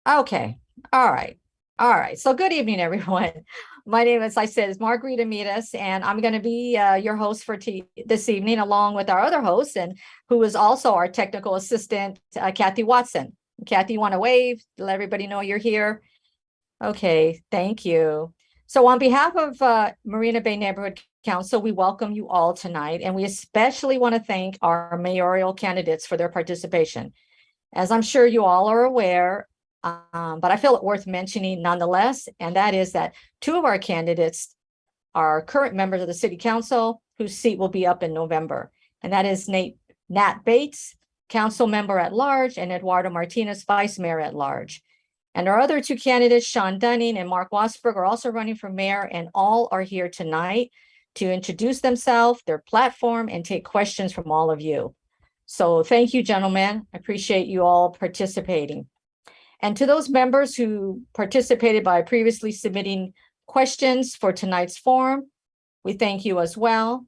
Okay. All right. All right. So good evening, everyone. My name, as I said, is Margarita Mitas, and I'm going to be your host for this evening, along with our other host, and who is also our technical assistant, Kathy Watson. Kathy, you want to wave? Let everybody know you're here. Okay. Thank you. So on behalf of Marina Bay Neighborhood Council, we welcome you all tonight, and we especially want to thank our mayoral candidates for their participation. As I'm sure you all are aware, but I feel it worth mentioning nonetheless, and that is that two of our candidates are current members of the City Council whose seat will be up in November. And that is Nat Bates, Council Member at Large, and Eduardo Martinez, Vice Mayor at Large. And our other two candidates, Shawn Dunning and Mark Wassberg, are also running for mayor, and all are here tonight to introduce themselves, their platform, and take questions from all of you. So thank you, gentlemen. I appreciate you all participating. And to those members who participated by previously submitting questions for tonight's forum, we thank you as well.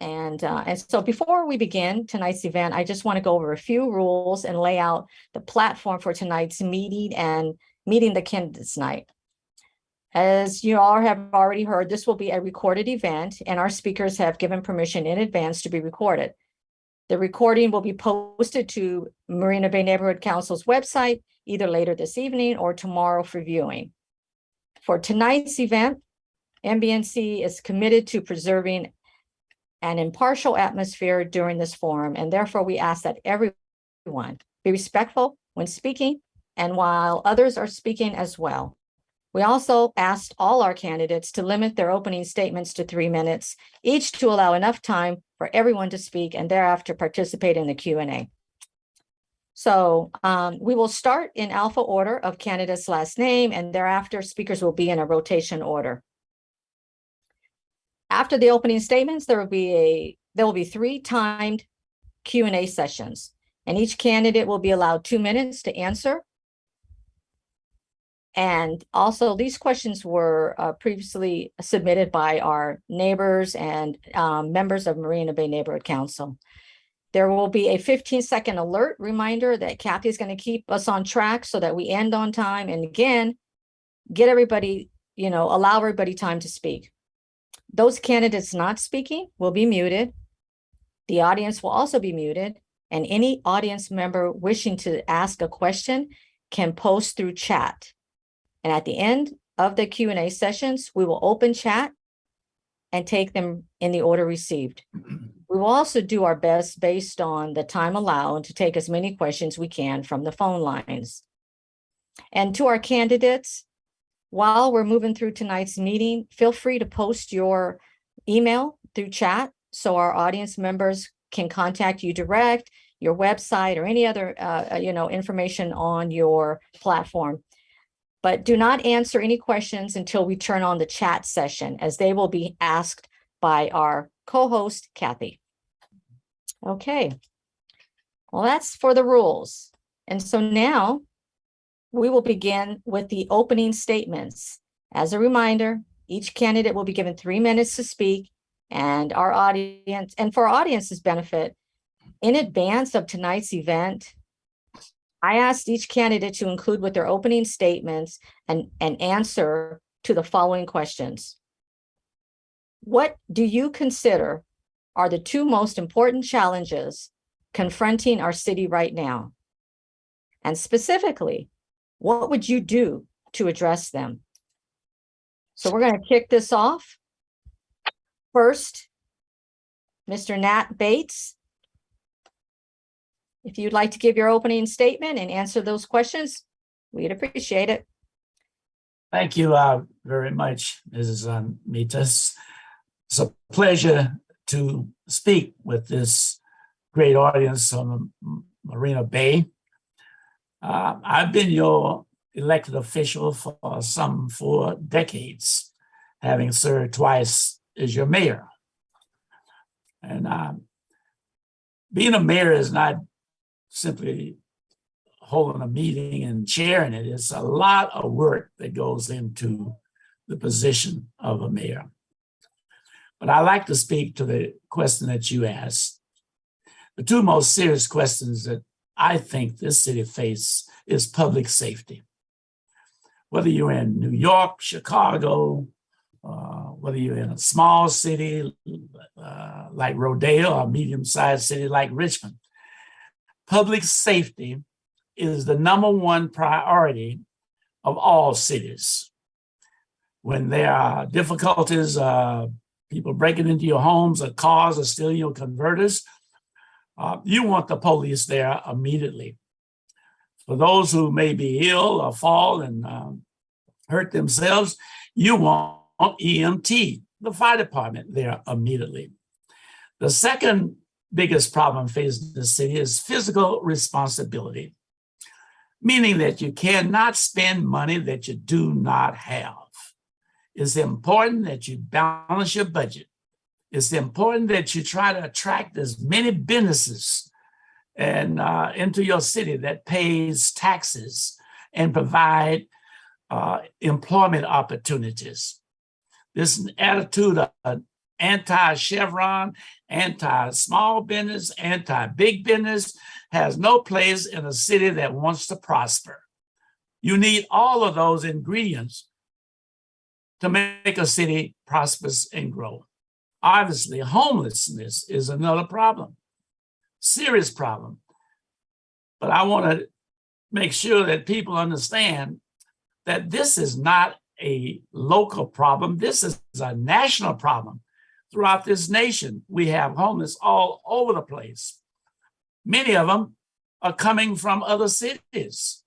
And so before we begin tonight's event, I just want to go over a few rules and lay out the platform for tonight's meeting and meeting the candidates night. As you all have already heard, this will be a recorded event, and our speakers have given permission in advance to be recorded. The recording will be posted to Marina Bay Neighborhood Council's website either later this evening or tomorrow for viewing. For tonight's event, MBNC is committed to preserving an impartial atmosphere during this forum, and therefore we ask that everyone be respectful when speaking and while others are speaking as well. We also asked all our candidates to limit their opening statements to 3 minutes, each to allow enough time for everyone to speak and thereafter participate in the Q&A. So we will start in alpha order of candidates' last name, and thereafter speakers will be in a rotation order. After the opening statements, there will be 3 timed Q&A sessions, and each candidate will be allowed 2 minutes to answer. And also, these questions were previously submitted by our neighbors and members of Marina Bay Neighborhood Council. There will be a 15-second alert reminder that Kathy is going to keep us on track so that we end on time. And again, get everybody, allow everybody time to speak. Those candidates not speaking will be muted. The audience will also be muted. And any audience member wishing to ask a question can post through chat. And at the end of the Q&A sessions, we will open chat and take them in the order received. We will also do our best based on the time allowed to take as many questions we can from the phone lines. And to our candidates, while we're moving through tonight's meeting, feel free to post your email through chat so our audience members can contact you direct, your website, or any other information on your platform. But do not answer any questions until we turn on the chat session, as they will be asked by our co-host, Kathy. Okay, well, that's for the rules. And so now we will begin with the opening statements. As a reminder, each candidate will be given 3 minutes to speak, and for our audience's benefit, in advance of tonight's event, I asked each candidate to include with their opening statements an answer to the following questions. What do you consider are the 2 most important challenges confronting our city right now? And specifically, what would you do to address them? So we're going to kick this off. First, Mr. Nat Bates, if you'd like to give your opening statement and answer those questions, we'd appreciate it. Thank you very much, Mrs. Mitas. It's a pleasure to speak with this great audience on Marina Bay. I've been your elected official for some 4 decades, having served twice as your mayor. And being a mayor is not simply holding a meeting and chairing it. It's a lot of work that goes into the position of a mayor. But I'd like to speak to the question that you asked. The 2 most serious questions that I think this city faces is public safety. whether you're in New York, Chicago, whether you're in a small city like Rodeo or a medium-sized city like Richmond. Public safety is the number one priority of all cities. When there are difficulties, people breaking into your homes or cars or stealing your converters, you want the police there immediately. For those who may be ill or fall and hurt themselves, you want EMT, the fire department, there immediately. The second biggest problem facing the city is fiscal responsibility, meaning that you cannot spend money that you do not have. It's important that you balance your budget. It's important that you try to attract as many businesses and into your city that pays taxes and provide employment opportunities. This attitude of anti-Chevron, anti-small business, anti-big business has no place in a city that wants to prosper. You need all of those ingredients to make a city prosperous and grow. Obviously, homelessness is another problem, serious problem. But I want to make sure that people understand that this is not a local problem. This is a national problem. Throughout this nation, we have homeless all over the place. Many of them are coming from other cities.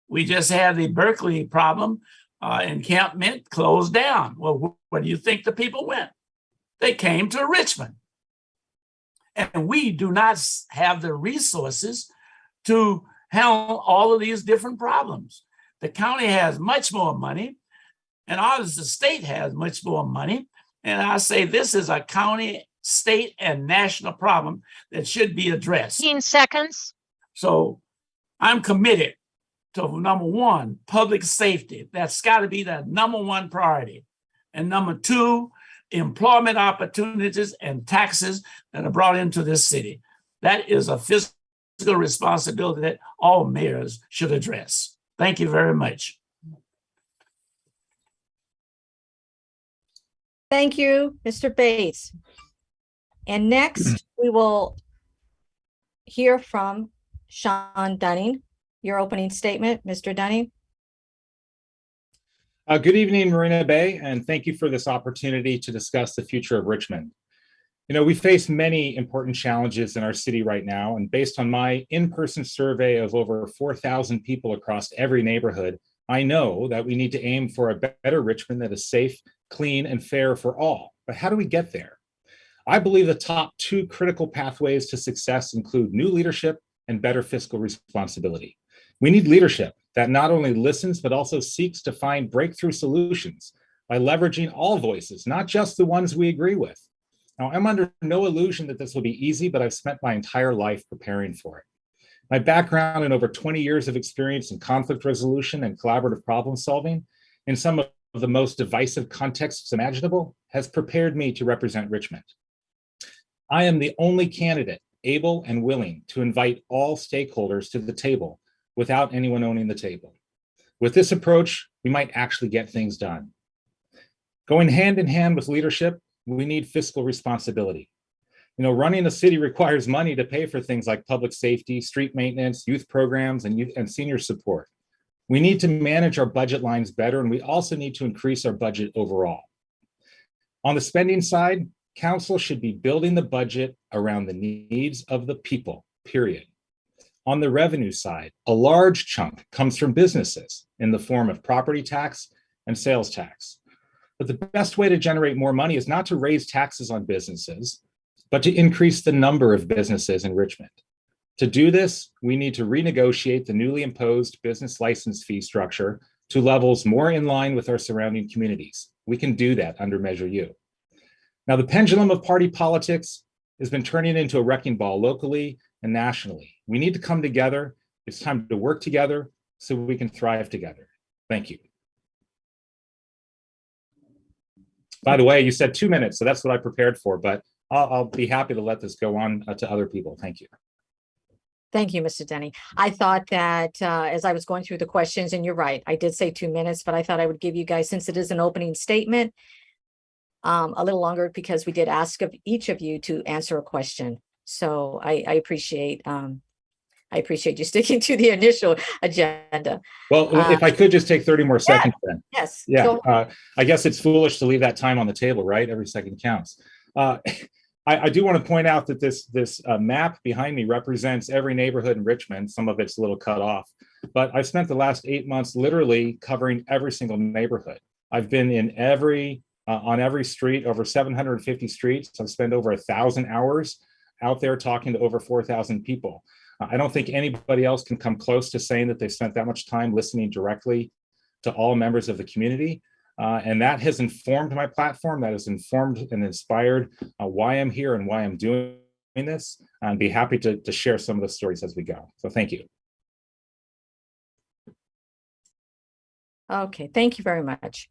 We just had the Berkeley problem. Encampment closed down. Well, where do you think the people went? They came to Richmond. And we do not have the resources to handle all of these different problems. The county has much more money, and obviously the state has much more money. And I say this is a county, state, and national problem that should be addressed. 15 seconds. So I'm committed to number one, public safety. That's got to be the number one priority. And number two, employment opportunities and taxes that are brought into this city. That is a fiscal responsibility that all mayors should address. Thank you very much. Thank you, Mr. Bates. And next, we will hear from Shawn Dunning. Your opening statement, Mr. Dunning. Good evening, Marina Bay, and thank you for this opportunity to discuss the future of Richmond. You know, we face many important challenges in our city right now, and based on my in-person survey of over 4,000 people across every neighborhood, I know that we need to aim for a better Richmond that is safe, clean, and fair for all. But how do we get there? I believe the top two critical pathways to success include new leadership and better fiscal responsibility. We need leadership that not only listens, but also seeks to find breakthrough solutions by leveraging all voices, not just the ones we agree with. Now, I'm under no illusion that this will be easy, but I've spent my entire life preparing for it. My background and over 20 years of experience in conflict resolution and collaborative problem solving in some of the most divisive contexts imaginable has prepared me to represent Richmond. I am the only candidate able and willing to invite all stakeholders to the table without anyone owning the table. With this approach, we might actually get things done. Going hand in hand with leadership, we need fiscal responsibility. You know, running a city requires money to pay for things like public safety, street maintenance, youth programs, and senior support. We need to manage our budget lines better, and we also need to increase our budget overall. On the spending side, council should be building the budget around the needs of the people, period. On the revenue side, a large chunk comes from businesses in the form of property tax and sales tax. But the best way to generate more money is not to raise taxes on businesses, but to increase the number of businesses in Richmond. To do this, we need to renegotiate the newly imposed business license fee structure to levels more in line with our surrounding communities. We can do that under Measure U. Now, the pendulum of party politics has been turning into a wrecking ball locally and nationally. We need to come together. It's time to work together so we can thrive together. Thank you. By the way, you said 2 minutes, so that's what I prepared for, but I'll be happy to let this go on to other people. Thank you. Thank you, Mr. Denny. I thought that as I was going through the questions, and you're right, I did say 2 minutes, but I thought I would give you guys, since it is an opening statement, a little longer, because we did ask of each of you to answer a question. So I appreciate you sticking to the initial agenda. Well, if I could just take 30 more seconds then. Yes. Yeah, I guess it's foolish to leave that time on the table, right? Every second counts. I do want to point out that this map behind me represents every neighborhood in Richmond. Some of it's a little cut off, but I've spent the last 8 months literally covering every single neighborhood. I've been in on every street, over 750 streets. I've spent over 1,000 hours out there talking to over 4,000 people. I don't think anybody else can come close to saying that they've spent that much time listening directly to all members of the community. And that has informed my platform, that has informed and inspired why I'm here and why I'm doing this. And be happy to share some of the stories as we go. So thank you. Okay, thank you very much.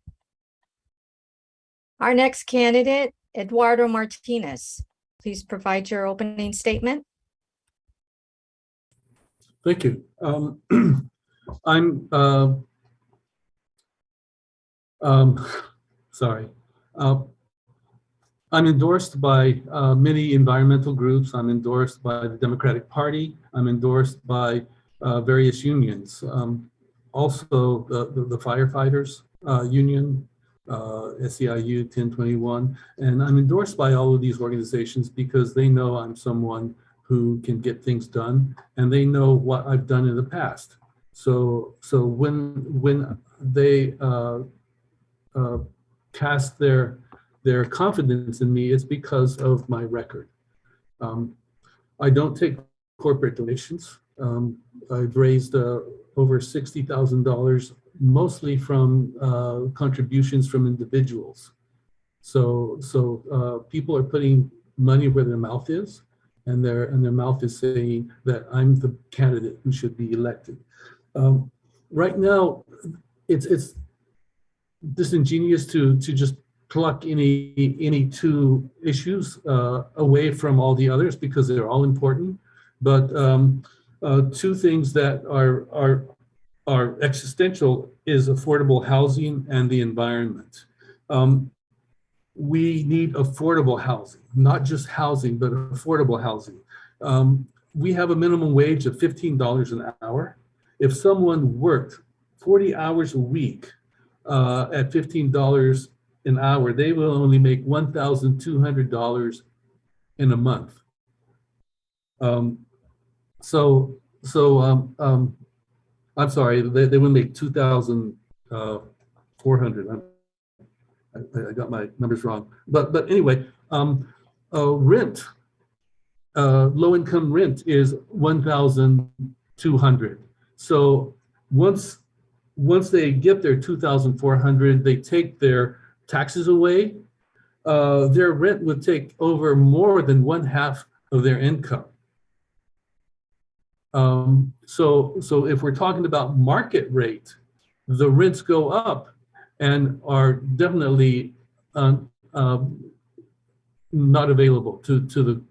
Our next candidate, Eduardo Martinez. Please provide your opening statement. Thank you. I'm endorsed by many environmental groups. I'm endorsed by the Democratic Party. I'm endorsed by various unions. Also the firefighters union, SEIU 1021. And I'm endorsed by all of these organizations because they know I'm someone who can get things done, and they know what I've done in the past. So when they cast their confidence in me, it's because of my record. I don't take corporate donations. I've raised over $60,000, mostly from contributions from individuals. So people are putting money where their mouth is, and their mouth is saying that I'm the candidate who should be elected. Right now, it's disingenuous to just pluck any two issues away from all the others, because they're all important. But two things that are existential is affordable housing and the environment. We need affordable housing, not just housing, but affordable housing. We have a minimum wage of $15 an hour. If someone worked 40 hours a week at $15 an hour, they will only make $1,200 in a month. I'm sorry, they will make 2,400. I got my numbers wrong, but anyway, rent, low-income rent is 1,200. So once they get their 2,400, they take their taxes away. Their rent would take over more than 1/2 of their income. So if we're talking about market rate, the rents go up and are definitely not available to the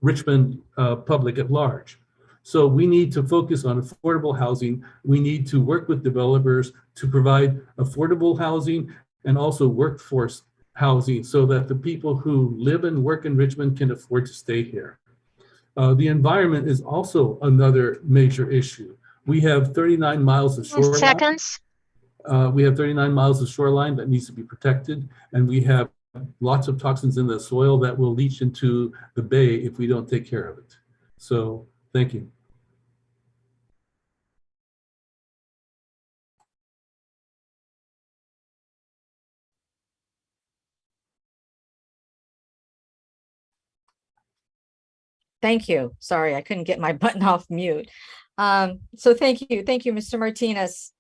Richmond public at large. So we need to focus on affordable housing. We need to work with developers to provide affordable housing and also workforce housing so that the people who live and work in Richmond can afford to stay here. The environment is also another major issue. We have 39 miles of shoreline. Seconds. We have 39 miles of shoreline that needs to be protected, and we have lots of toxins in the soil that will leach into the bay if we don't take care of it. So, thank you. Thank you. Sorry, I couldn't get my button off mute. So thank you, Mr. Martinez.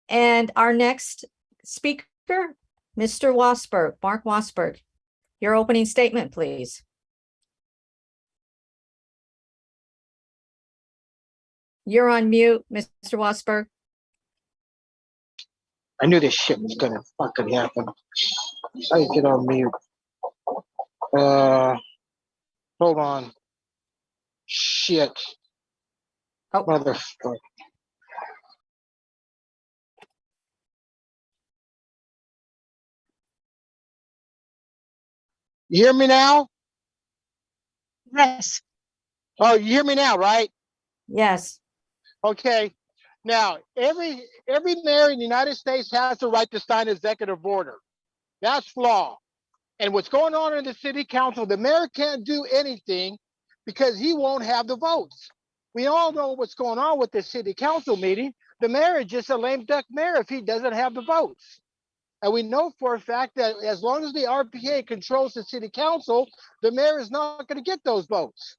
And our next speaker, Mr. Wassberg, Mark Wassberg. Your opening statement, please. You're on mute, Mr. Wassberg. I knew this shit was gonna fucking happen. I get on mute. Hold on. Shit. Oh. Motherfucker. You hear me now? Yes, Oh, you hear me now, right? Yes. Okay. Now, every mayor in the United States has the right to sign executive order. That's law. And what's going on in the city council, the mayor can't do anything because he won't have the votes. We all know what's going on with the city council meeting. The mayor is just a lame duck mayor if he doesn't have the votes. And we know for a fact that as long as the RPA controls the city council, the mayor is not going to get those votes.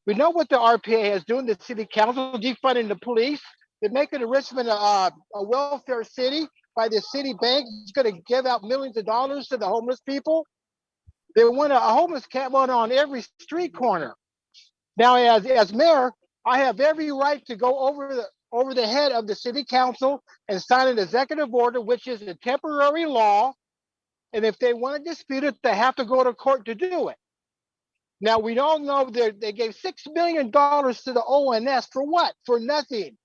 We know what the RPA is doing, the city council, defunding the police. They're making Richmond a welfare city by the city bank. It's going to give out millions of dollars to the homeless people. They want a homeless camp on every street corner. Now, as mayor, I have every right to go over the head of the city council and sign an executive order, which is a temporary law. And if they want to dispute it, they have to go to court to do it. Now, we all know that they gave $6 million to the ONS for what? For nothing.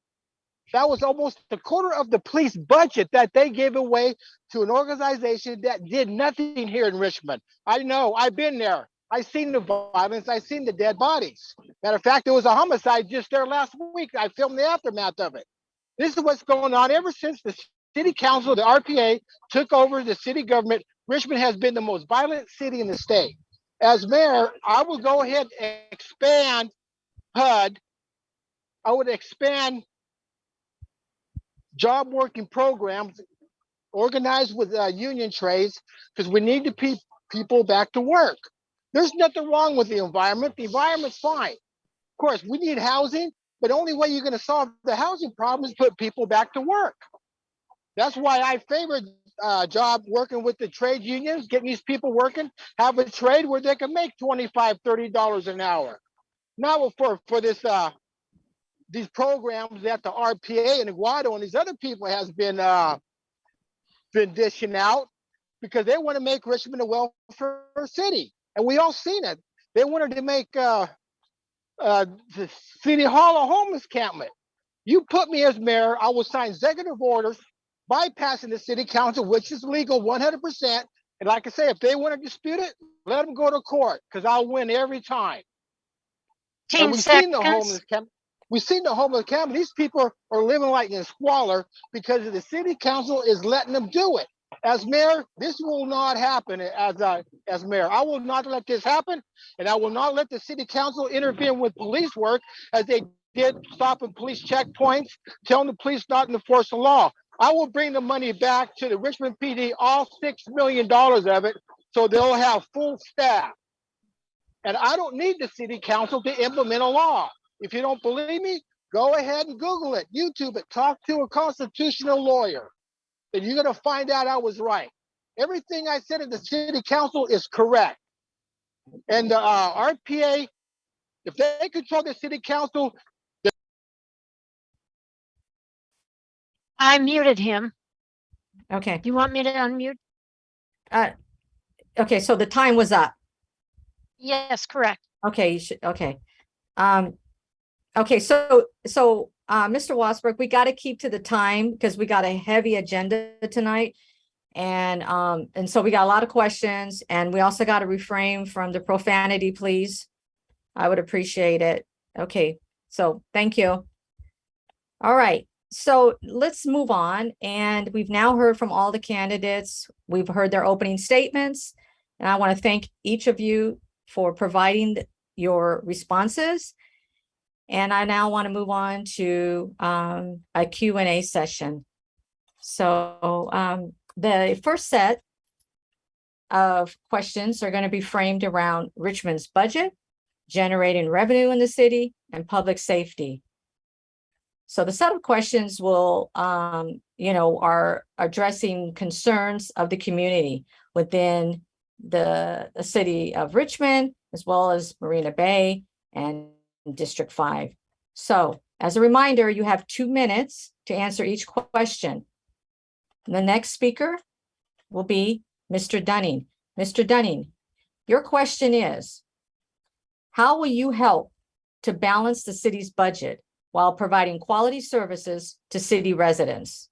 That was almost a quarter of the police budget that they gave away to an organization that did nothing here in Richmond. I know, I've been there. I've seen the violence. I've seen the dead bodies. Matter of fact, there was a homicide just there last week. I filmed the aftermath of it. This is what's going on ever since the city council, the RPA, took over the city government. Richmond has been the most violent city in the state. As mayor, I will go ahead and expand HUD. I would expand job working programs organized with union trades because we need to people back to work. There's nothing wrong with the environment. The environment's fine. Of course, we need housing, but the only way you're going to solve the housing problem is put people back to work. That's why I favor job working with the trade unions, getting these people working, have a trade where they can make $25, $30 an hour. Not for this these programs that the RPA and Eduardo and these other people has been dishing out because they want to make Richmond a welfare city. And we all seen it. They wanted to make the City Hall a homeless encampment. You put me as mayor, I will sign executive orders bypassing the city council, which is legal 100%. And like I say, if they want to dispute it, let them go to court because I'll win every time. And 10 we've seen the seconds. homeless camp. We've seen the homeless camp. These people are living like in squalor because the city council is letting them do it. As mayor, this will not happen. As mayor, I will not let this happen, and I will not let the city council intervene with police work as they did, stopping police checkpoints, telling the police not to enforce the law. I will bring the money back to the Richmond PD, all $6 million of it, so they'll have full staff. And I don't need the city council to implement a law. If you don't believe me, go ahead and Google it, YouTube it, talk to a constitutional lawyer, and you're going to find out I was right. Everything I said at the city council is correct. And the RPA, if they control the city council. I muted him. Okay. You want me to unmute? Okay. So the time was up. Yes, correct. Okay. You should. Okay. Okay. So Mr. Wassberg, we got to keep to the time because we got a heavy agenda tonight. And so we got a lot of questions, and we also got to refrain from the profanity, please. I would appreciate it. Okay. So thank you. All right. So let's move on. And we've now heard from all the candidates. We've heard their opening statements. And I want to thank each of you for providing your responses. And I now want to move on to a Q&A session. So the first set of questions are going to be framed around Richmond's budget, generating revenue in the city, and public safety. So the set of questions will, are addressing concerns of the community within the city of Richmond, as well as Marina Bay and District 5. So as a reminder, you have 2 minutes to answer each question. The next speaker will be Mr. Dunning. Mr. Dunning, your question is, how will you help to balance the city's budget while providing quality services to city residents?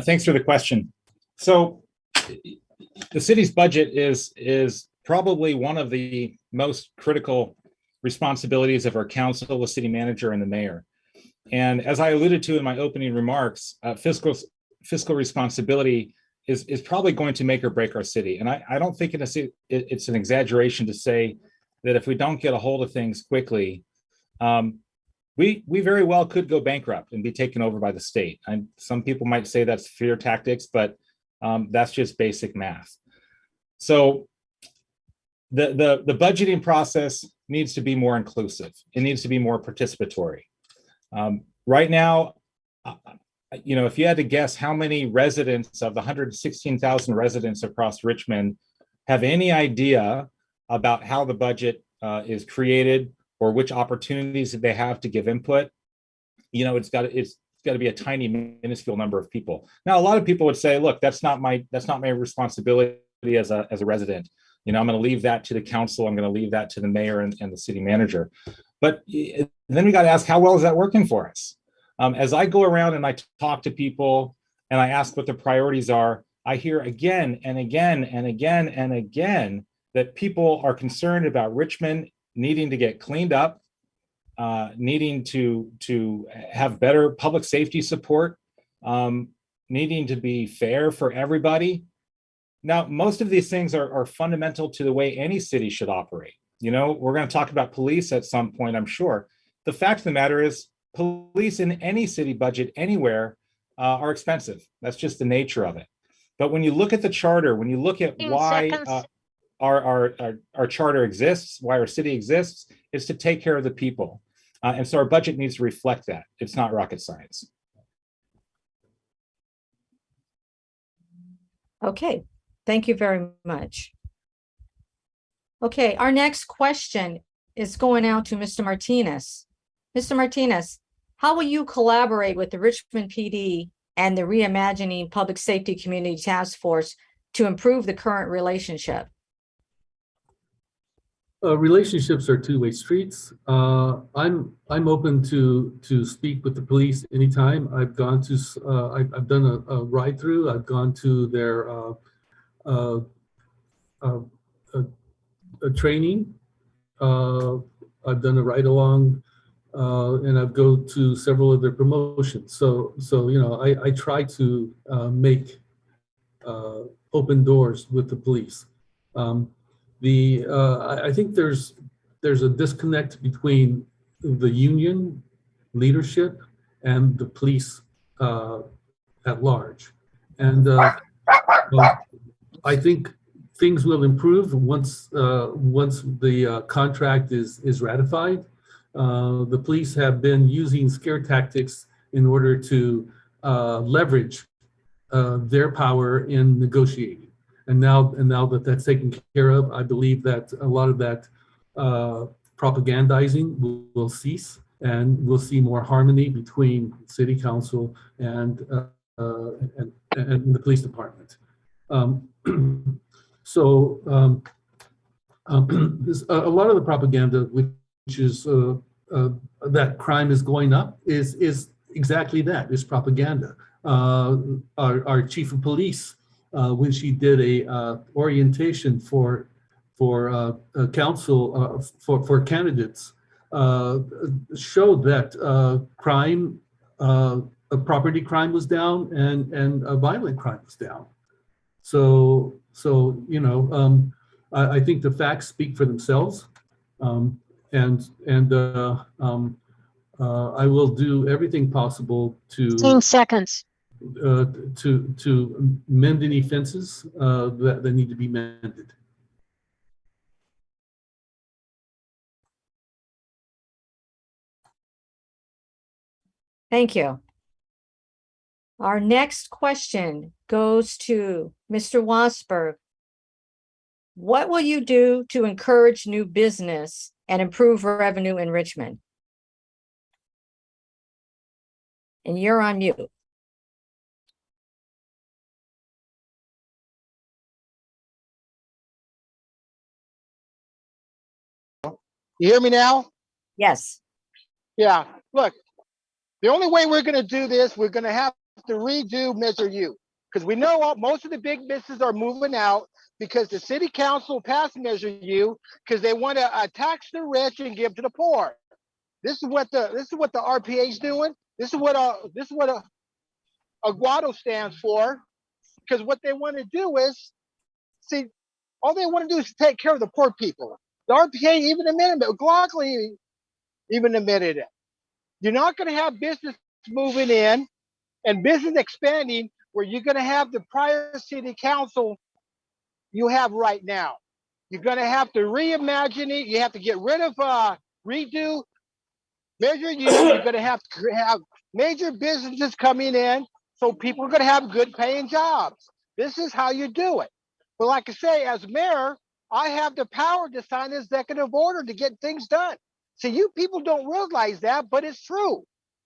Thanks for the question. So the city's budget is probably one of the most critical responsibilities of our council, the city manager, and the mayor. And as I alluded to in my opening remarks, fiscal responsibility is probably going to make or break our city. And I don't think it's an exaggeration to say that if we don't get a hold of things quickly, we very well could go bankrupt and be taken over by the state. And some people might say that's fear tactics, but that's just basic math. So the budgeting process needs to be more inclusive. It needs to be more participatory. Right now, if you had to guess how many residents of the 116,000 residents across Richmond have any idea about how the budget is created or which opportunities that they have to give input, it's got to be a tiny, minuscule number of people. Now, a lot of people would say, look, that's not my responsibility as a resident. I'm going to leave that to the council. I'm going to leave that to the mayor and the city manager. But then we got to ask, how well is that working for us? As I go around and I talk to people and I ask what their priorities are, I hear again and again and again and again that people are concerned about Richmond needing to get cleaned up, needing to have better public safety support, needing to be fair for everybody. Now, most of these things are fundamental to the way any city should operate. We're going to talk about police at some point, I'm sure. The fact of the matter is, police in any city budget anywhere are expensive. That's just the nature of it. But when you look at the charter, when you look at why our charter exists, why our city exists, is to take care of the people. And so our budget needs to reflect that. It's not rocket science. Okay, thank you very much. Okay, our next question is going out to Mr. Martinez. Mr. Martinez, how will you collaborate with the Richmond PD and the Reimagining Public Safety Community Task Force to improve the current relationship? Relationships are two-way streets. I'm open to speak with the police anytime. I've gone to I've done a ride through. I've gone to their a training. I've done a ride along, and I've go to several of their promotions. So I try to make open doors with the police. I think there's a disconnect between the union leadership and the police at large, and I think things will improve once the contract is ratified. The police have been using scare tactics in order to leverage their power in negotiating. And now that that's taken care of, I believe that a lot of that propagandizing will cease, and we'll see more harmony between city council and the police department. So a lot of the propaganda, which is that crime is going up, is exactly that, is propaganda. Our chief of police, when she did a orientation for council for candidates, showed that crime, property crime was down, and violent crime was down. So I think the facts speak for themselves, and I will do everything possible to 15 seconds. to mend any fences that need to be mended. Thank you. Our next question goes to Mr. Wassberg. What will you do to encourage new business and improve revenue in Richmond? And you're on mute. You hear me now? Yes. Yeah. Look, the only way we're going to do this, we're going to have to redo Measure U, because we know most of the big businesses are moving out because the city council passed Measure U because they want to tax the rich and give to the poor. This is what the RPA is doing. This is what Aguado stands for, because what they want to do is, see, all they want to do is take care of the poor people. The RPA even admitted it. Glockley even admitted it. You're not going to have business moving in and business expanding where you're going to have the prior city council you have right now. You're going to have to reimagine it. You have to get rid of redo Measure U. You're going to have major businesses coming in, so people are going to have good paying jobs. This is how you do it. But like I say, as mayor, I have the power to sign an executive order to get things done. So you people don't realize that, but it's true.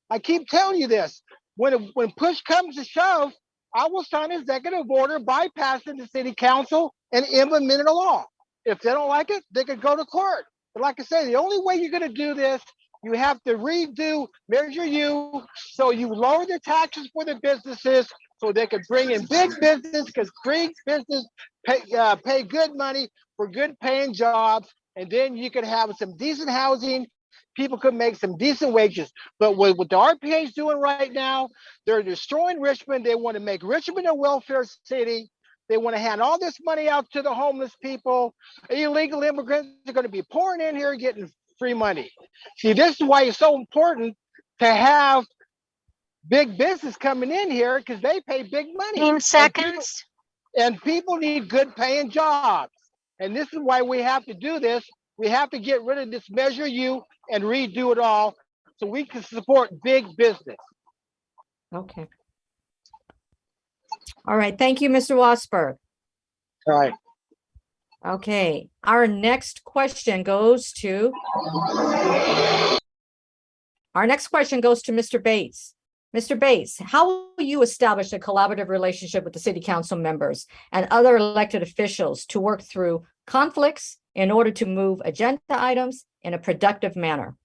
I keep telling you this. When push comes to shove, I will sign an executive order bypassing the city council and implementing a law. If they don't like it, they could go to court. But like I say, the only way you're going to do this, you have to redo Measure U, so you lower the taxes for the businesses so they could bring in big business, because big business pay good money for good paying jobs, and then you could have some decent housing. People could make some decent wages. But what the RPA is doing right now, they're destroying Richmond. They want to make Richmond a welfare city. They want to hand all this money out to the homeless people. Illegal immigrants are going to be pouring in here getting free money. See, this is why it's so important to have big business coming in here, because they pay big money. 15 seconds. And people need good paying jobs. And this is why we have to do this. We have to get rid of this Measure U and redo it all so we can support big business. Okay. All right. Thank you, Mr. Wassberg. All right. Okay. Our next question goes to Mr. Bates. Mr. Bates, how will you establish a collaborative relationship with the city council members and other elected officials to work through conflicts in order to move agenda items in a productive manner?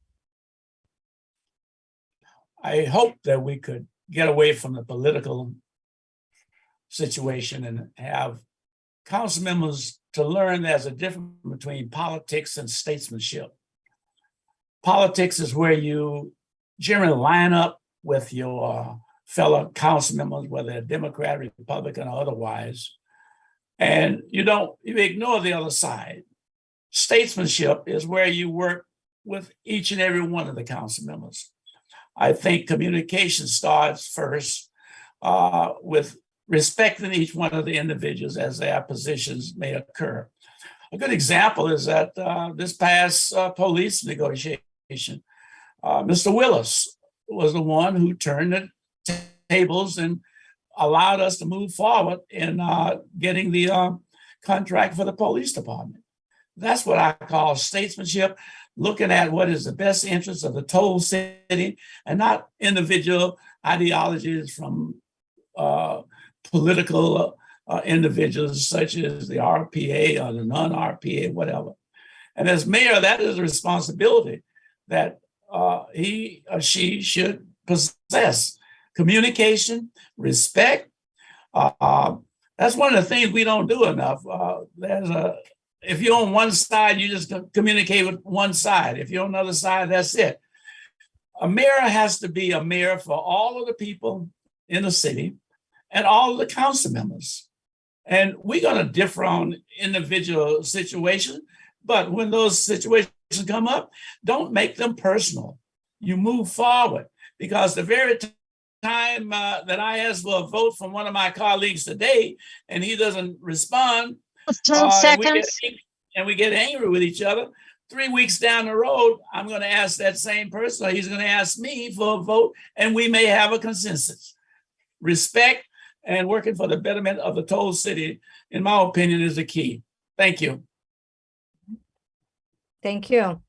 I hope that we could get away from the political situation and have council members to learn there's a difference between politics and statesmanship. Politics is where you generally line up with your fellow council members, whether they're Democrat, Republican, or otherwise, and you ignore the other side. Statesmanship is where you work with each and every one of the council members. I think communication starts first with respecting each one of the individuals as their positions may occur. A good example is that this past police negotiation, Mr. Willis was the one who turned the tables and allowed us to move forward in getting the contract for the police department. That's what I call statesmanship, looking at what is the best interest of the total city and not individual ideologies from political individuals such as the RPA or the non-RPA, whatever. And as mayor, that is a responsibility that he or she should possess. Communication, respect. That's one of the things we don't do enough. If you're on one side, you just communicate with one side. If you're on the other side, that's it. A mayor has to be a mayor for all of the people in the city and all of the council members. And we're going to differ on individual situations, but when those situations come up, don't make them personal. You move forward, because the very time that I asked for a vote from one of my colleagues today, and he doesn't respond, 10 seconds. and we get angry with each other. 3 weeks down the road, I'm going to ask that same person, or he's going to ask me for a vote, and we may have a consensus. Respect and working for the betterment of the total city, in my opinion, is the key. Thank you. Thank you.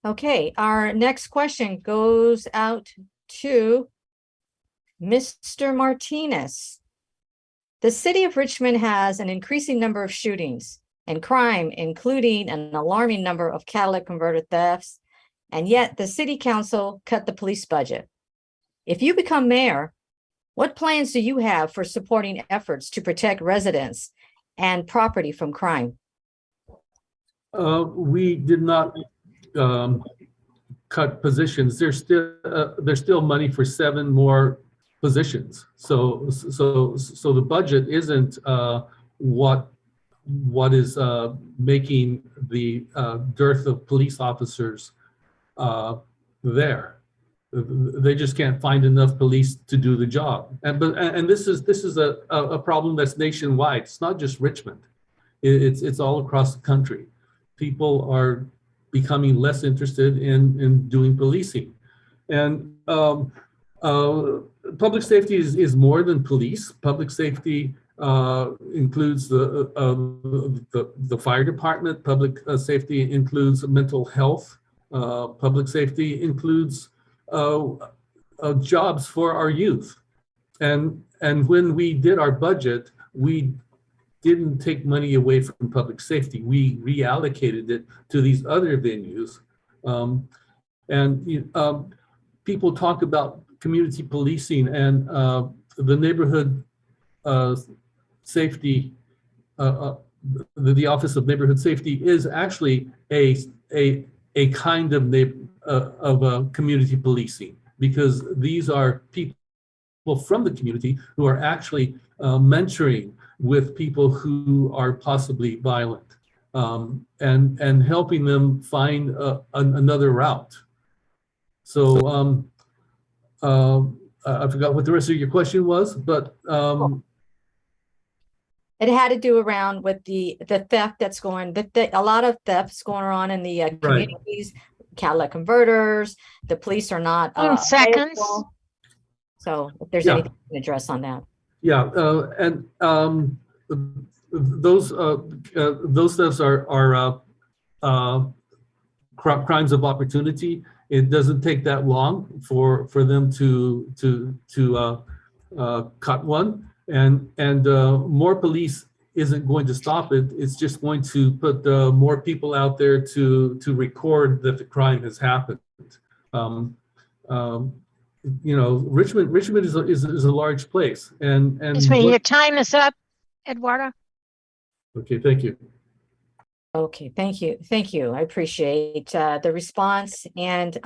Okay, our next question goes out to Mr. Martinez. The city of Richmond has an increasing number of shootings. and crime, including an alarming number of catalytic converter thefts. And yet the city council cut the police budget. If you become mayor, what plans do you have for supporting efforts to protect residents and property from crime? We did not cut positions. There's still money for 7 more positions. So the budget isn't what is making the dearth of police officers there. They just can't find enough police to do the job. And this is a problem that's nationwide. It's not just Richmond. It's all across the country. People are becoming less interested in doing policing. And public safety is more than police. Public safety includes the fire department. Public safety includes mental health. Public safety includes jobs for our youth. And when we did our budget, we didn't take money away from public safety. We reallocated it to these other venues. People talk about community policing, and the neighborhood safety, the Office of Neighborhood Safety is actually a kind of community policing, because these are people from the community who are actually mentoring with people who are possibly violent, and helping them find another route. So I forgot what the rest of your question was, but it had to do around with the theft that's going, a lot of thefts going on in the communities, catalytic converters. The police are not. 15 seconds. available. So if there's Yeah. anything to address on that. yeah, and those thefts are crimes of opportunity. It doesn't take that long for them to cut one, and more police isn't going to stop it. It's just going to put more people out there to record that the crime has happened. Richmond is a large place, and Your time is up, Eduardo. okay, thank you. Okay, thank you. I appreciate the response. And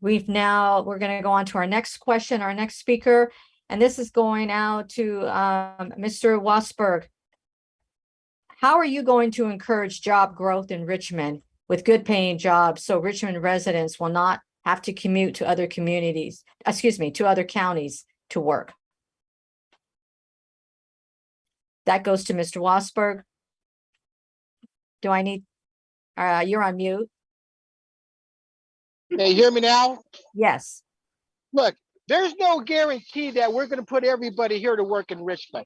we're going to go on to our next question, our next speaker, and this is going out to Mr. Wassberg. How are you going to encourage job growth in Richmond with good paying jobs so Richmond residents will not have to commute to other communities, to other counties to work? That goes to Mr. Wassberg. Do I need, you're on mute. Can you hear me now? Yes. Look, there's no guarantee that we're going to put everybody here to work in Richmond.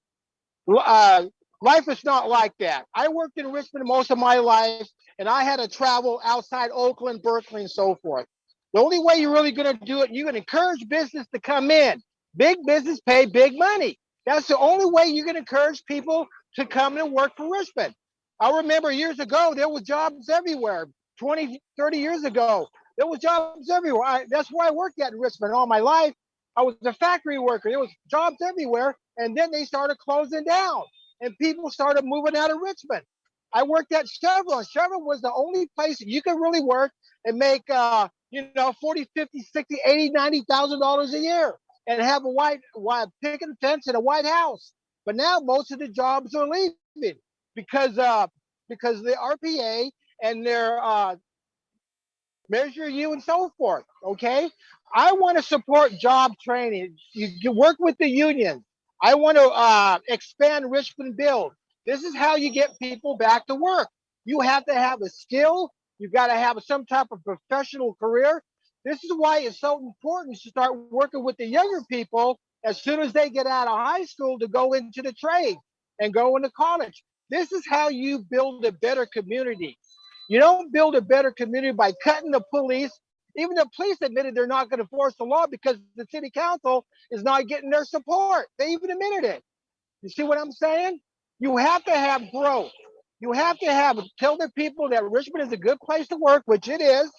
Life is not like that. I worked in Richmond most of my life, and I had to travel outside Oakland, Berkeley, and so forth. The only way you're really going to do it, you're going to encourage business to come in. Big business pay big money. That's the only way you're going to encourage people to come and work for Richmond. I remember years ago, there were jobs everywhere. 20, 30 years ago, there was jobs everywhere. That's where I worked at in Richmond all my life. I was a factory worker. There was jobs everywhere. And then they started closing down and people started moving out of Richmond. I worked at Chevron. Chevron was the only place you could really work and make, 40, 50, 60, 80, $90,000 a year and have a white picket fence and a white house. But now most of the jobs are leaving because the RPA and their Measure U and so forth. Okay, I want to support job training. You work with the union. I want to expand Richmond Build. This is how you get people back to work. You have to have a skill. You've got to have some type of professional career. This is why it's so important to start working with the younger people as soon as they get out of high school to go into the trade and go into college. This is how you build a better community. You don't build a better community by cutting the police. Even the police admitted they're not going to enforce the law because the city council is not getting their support. They even admitted it. You see what I'm saying? You have to have growth. You have to tell the people that Richmond is a good place to work, which it is.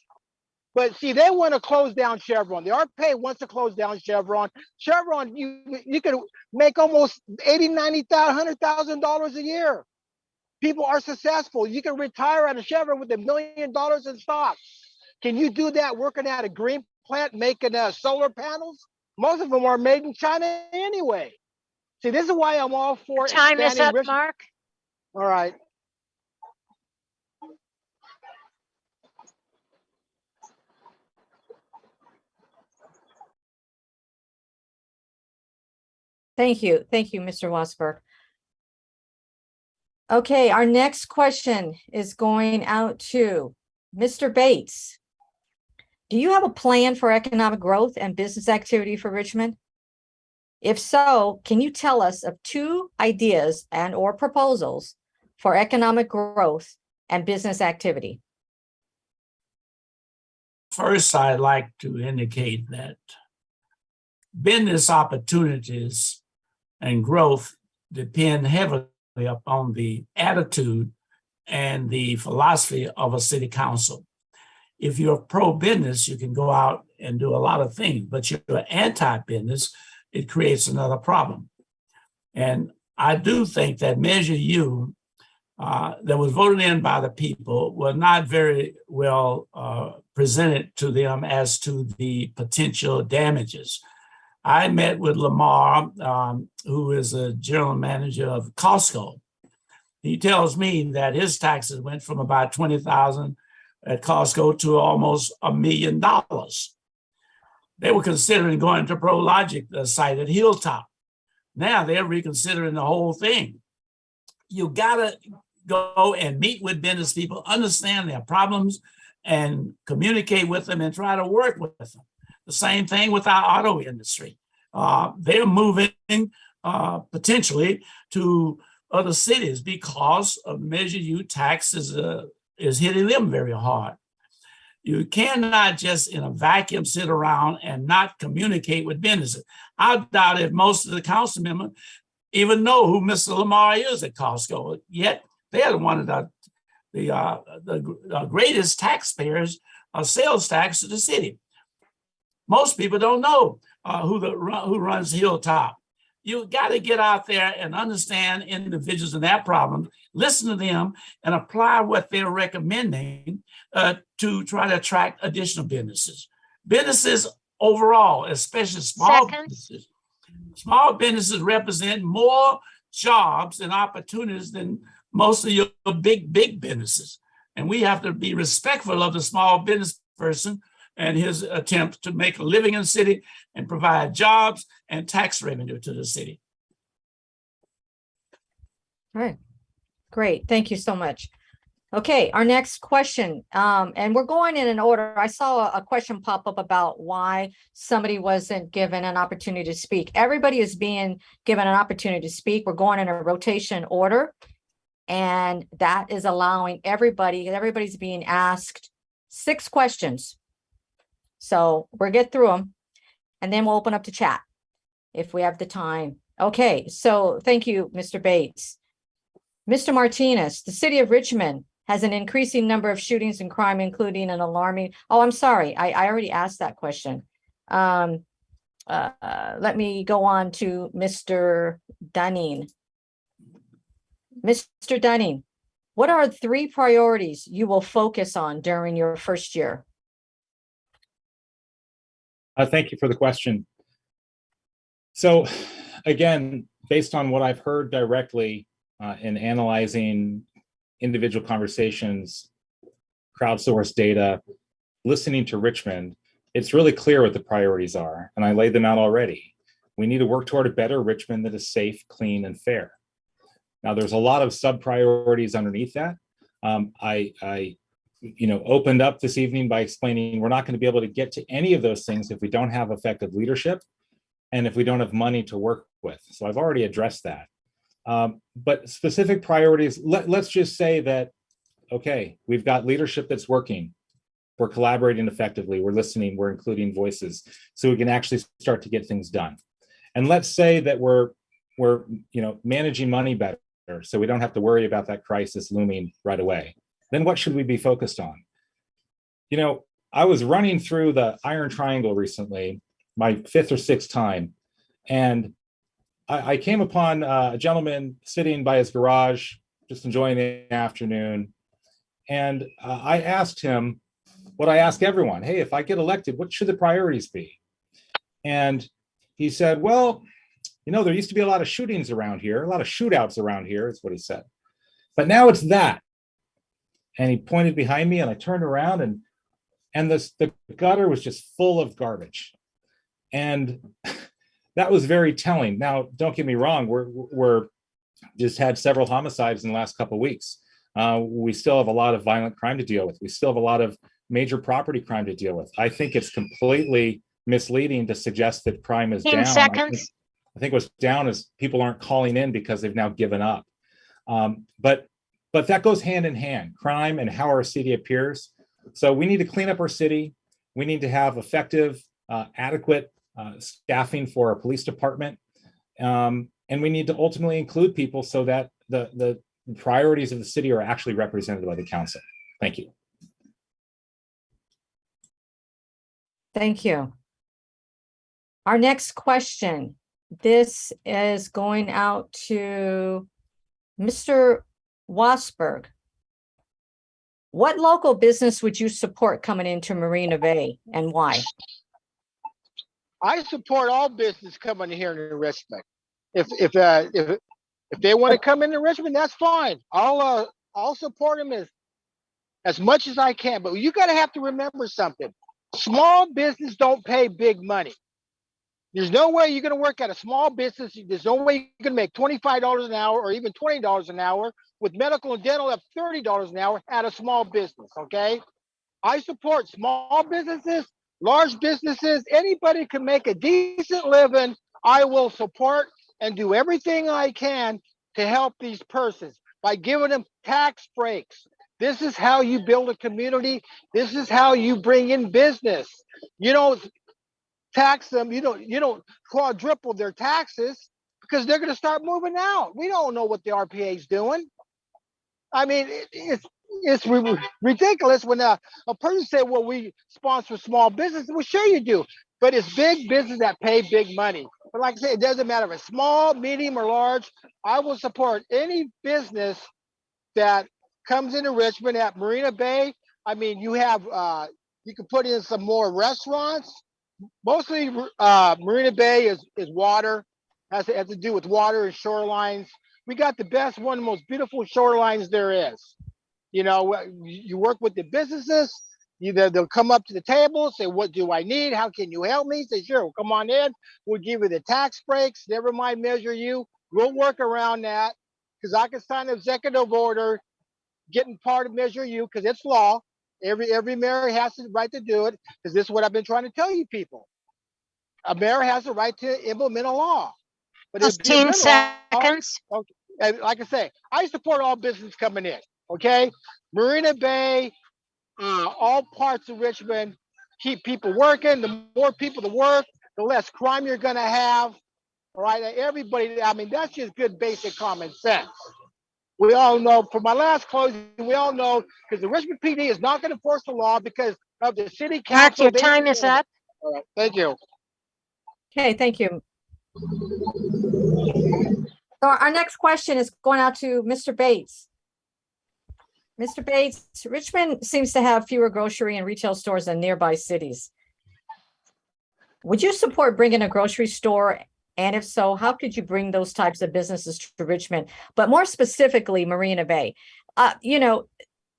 But see, they want to close down Chevron. The RPA wants to close down Chevron. Chevron, you could make almost $80,000, $90,000, $100,000 a year. People are successful. You can retire at a Chevron with $1 million in stock. Can you do that working at a green plant making solar panels? Most of them are made in China anyway. See, this is why I'm all for Time is expanding up, Richmond. Mark. All right. Thank you. Thank you, Mr. Wassberg. Okay, our next question is going out to Mr. Bates. Do you have a plan for economic growth and business activity for Richmond? If so, can you tell us of 2 ideas and or proposals for economic growth and business activity? First, I'd like to indicate that business opportunities and growth depend heavily upon the attitude and the philosophy of a city council. If you're pro-business, you can go out and do a lot of things, but you're anti-business, it creates another problem. And I do think that Measure U that was voted in by the people was not very well presented to them as to the potential damages. I met with Lamar, who is a general manager of Costco. He tells me that his taxes went from about $20,000 at Costco to almost $1 million. They were considering going to ProLogic site at Hilltop. Now they're reconsidering the whole thing. You gotta go and meet with business people, understand their problems, and communicate with them and try to work with them. The same thing with our auto industry. They're moving potentially to other cities because of Measure U tax is hitting them very hard. You cannot just in a vacuum sit around and not communicate with businesses. I doubt if most of the council members even know who Mr. Lamar is at Costco, yet they're one of the greatest taxpayers of sales tax to the city. Most people don't know who runs Hilltop. You got to get out there and understand individuals and their problems, listen to them, and apply what they're recommending to try to attract additional businesses. Businesses overall, especially small businesses. Small businesses represent more jobs and opportunities than most of your big businesses. And we have to be respectful of the small business person and his attempt to make a living in the city and provide jobs and tax revenue to the city. All right, great. Thank you so much. Okay, our next question, and we're going in an order. I saw a question pop up about why somebody wasn't given an opportunity to speak. Everybody is being given an opportunity to speak. We're going in a rotation order, and that is allowing everybody's being asked 6 questions. So we'll get through them, and then we'll open up to chat if we have the time. Okay, so thank you, Mr. Bates. Mr. Martinez, the city of Richmond has an increasing number of shootings and crime, including an alarming. Oh, I'm sorry. I already asked that question. Let me go on to Mr. Dunning. Mr. Dunning, what are 3 priorities you will focus on during your first year? Thank you for the question. So again, based on what I've heard directly in analyzing individual conversations, crowdsourced data, listening to Richmond, it's really clear what the priorities are, and I laid them out already. We need to work toward a better Richmond that is safe, clean, and fair. Now, there's a lot of sub-priorities underneath that. I opened up this evening by explaining we're not going to be able to get to any of those things if we don't have effective leadership and if we don't have money to work with. So I've already addressed that. But specific priorities, let's just say that, okay, we've got leadership that's working. We're collaborating effectively. We're listening. We're including voices so we can actually start to get things done. And let's say that we're managing money better. so we don't have to worry about that crisis looming right away. Then what should we be focused on? You know, I was running through the Iron Triangle recently, my 5th or 6th time, and I came upon a gentleman sitting by his garage, just enjoying the afternoon. And I asked him what I ask everyone: hey, if I get elected, what should the priorities be? And he said, well, you know, there used to be a lot of shootings around here, a lot of shootouts around here, is what he said. But now it's that. And he pointed behind me, and I turned around, and the gutter was just full of garbage. And that was very telling. Now, don't get me wrong, we're just had several homicides in the last couple of weeks. We still have a lot of violent crime to deal with. We still have a lot of major property crime to deal with. I think it's completely misleading to suggest that crime is 15 down. seconds. I think what's down is people aren't calling in because they've now given up. But that goes hand in hand, crime and how our city appears. So we need to clean up our city. We need to have effective, adequate staffing for our police department. And we need to ultimately include people so that the priorities of the city are actually represented by the council. Thank you. Thank you. Our next question. This is going out to Mr. Wassberg. What local business would you support coming into Marina Bay, and why? I support all business coming here in Richmond. If they want to come into Richmond, that's fine. I'll support them as much as I can. But you got to have to remember something. Small business don't pay big money. There's no way you're going to work at a small business. There's no way you're going to make $25 an hour or even $20 an hour with medical and dental at $30 an hour at a small business. Okay, I support small businesses, large businesses. Anybody can make a decent living. I will support and do everything I can to help these persons by giving them tax breaks. This is how you build a community. This is how you bring in business. You don't tax them. You don't quadruple their taxes because they're going to start moving out. We don't know what the RPA is doing. I mean, it's ridiculous when a person said, well, we sponsor small business. Well, sure you do, but it's big business that pay big money. But like I say, it doesn't matter if it's small, medium, or large. I will support any business that comes into Richmond at Marina Bay. I mean, you have, you can put in some more restaurants. Mostly Marina Bay is water, has to do with water and shorelines. We got the best, one of the most beautiful shorelines there is. You know, you work with the businesses, they'll come up to the table, say, what do I need? How can you help me? Say, sure, well, come on in. We'll give you the tax breaks. Never mind Measure U. We'll work around that because I can sign an executive order getting part of Measure U because it's law. Every mayor has the right to do it because this is what I've been trying to tell you people. A mayor has the right to implement a law. But it'd be a 15 good law. seconds. Okay. And like I say, I support all business coming in. Okay, Marina Bay, all parts of Richmond, keep people working. The more people to work, the less crime you're going to have. All right, everybody. I mean, that's just good basic common sense. We all know. For my last closing, we all know because the Richmond PD is not going to enforce the law because of the city Mark, council. your time is up. All right, thank you. Okay, thank you. So our next question is going out to Mr. Bates. Mr. Bates, Richmond seems to have fewer grocery and retail stores than nearby cities. Would you support bringing a grocery store? And if so, how could you bring those types of businesses to Richmond, but more specifically, Marina Bay? You know,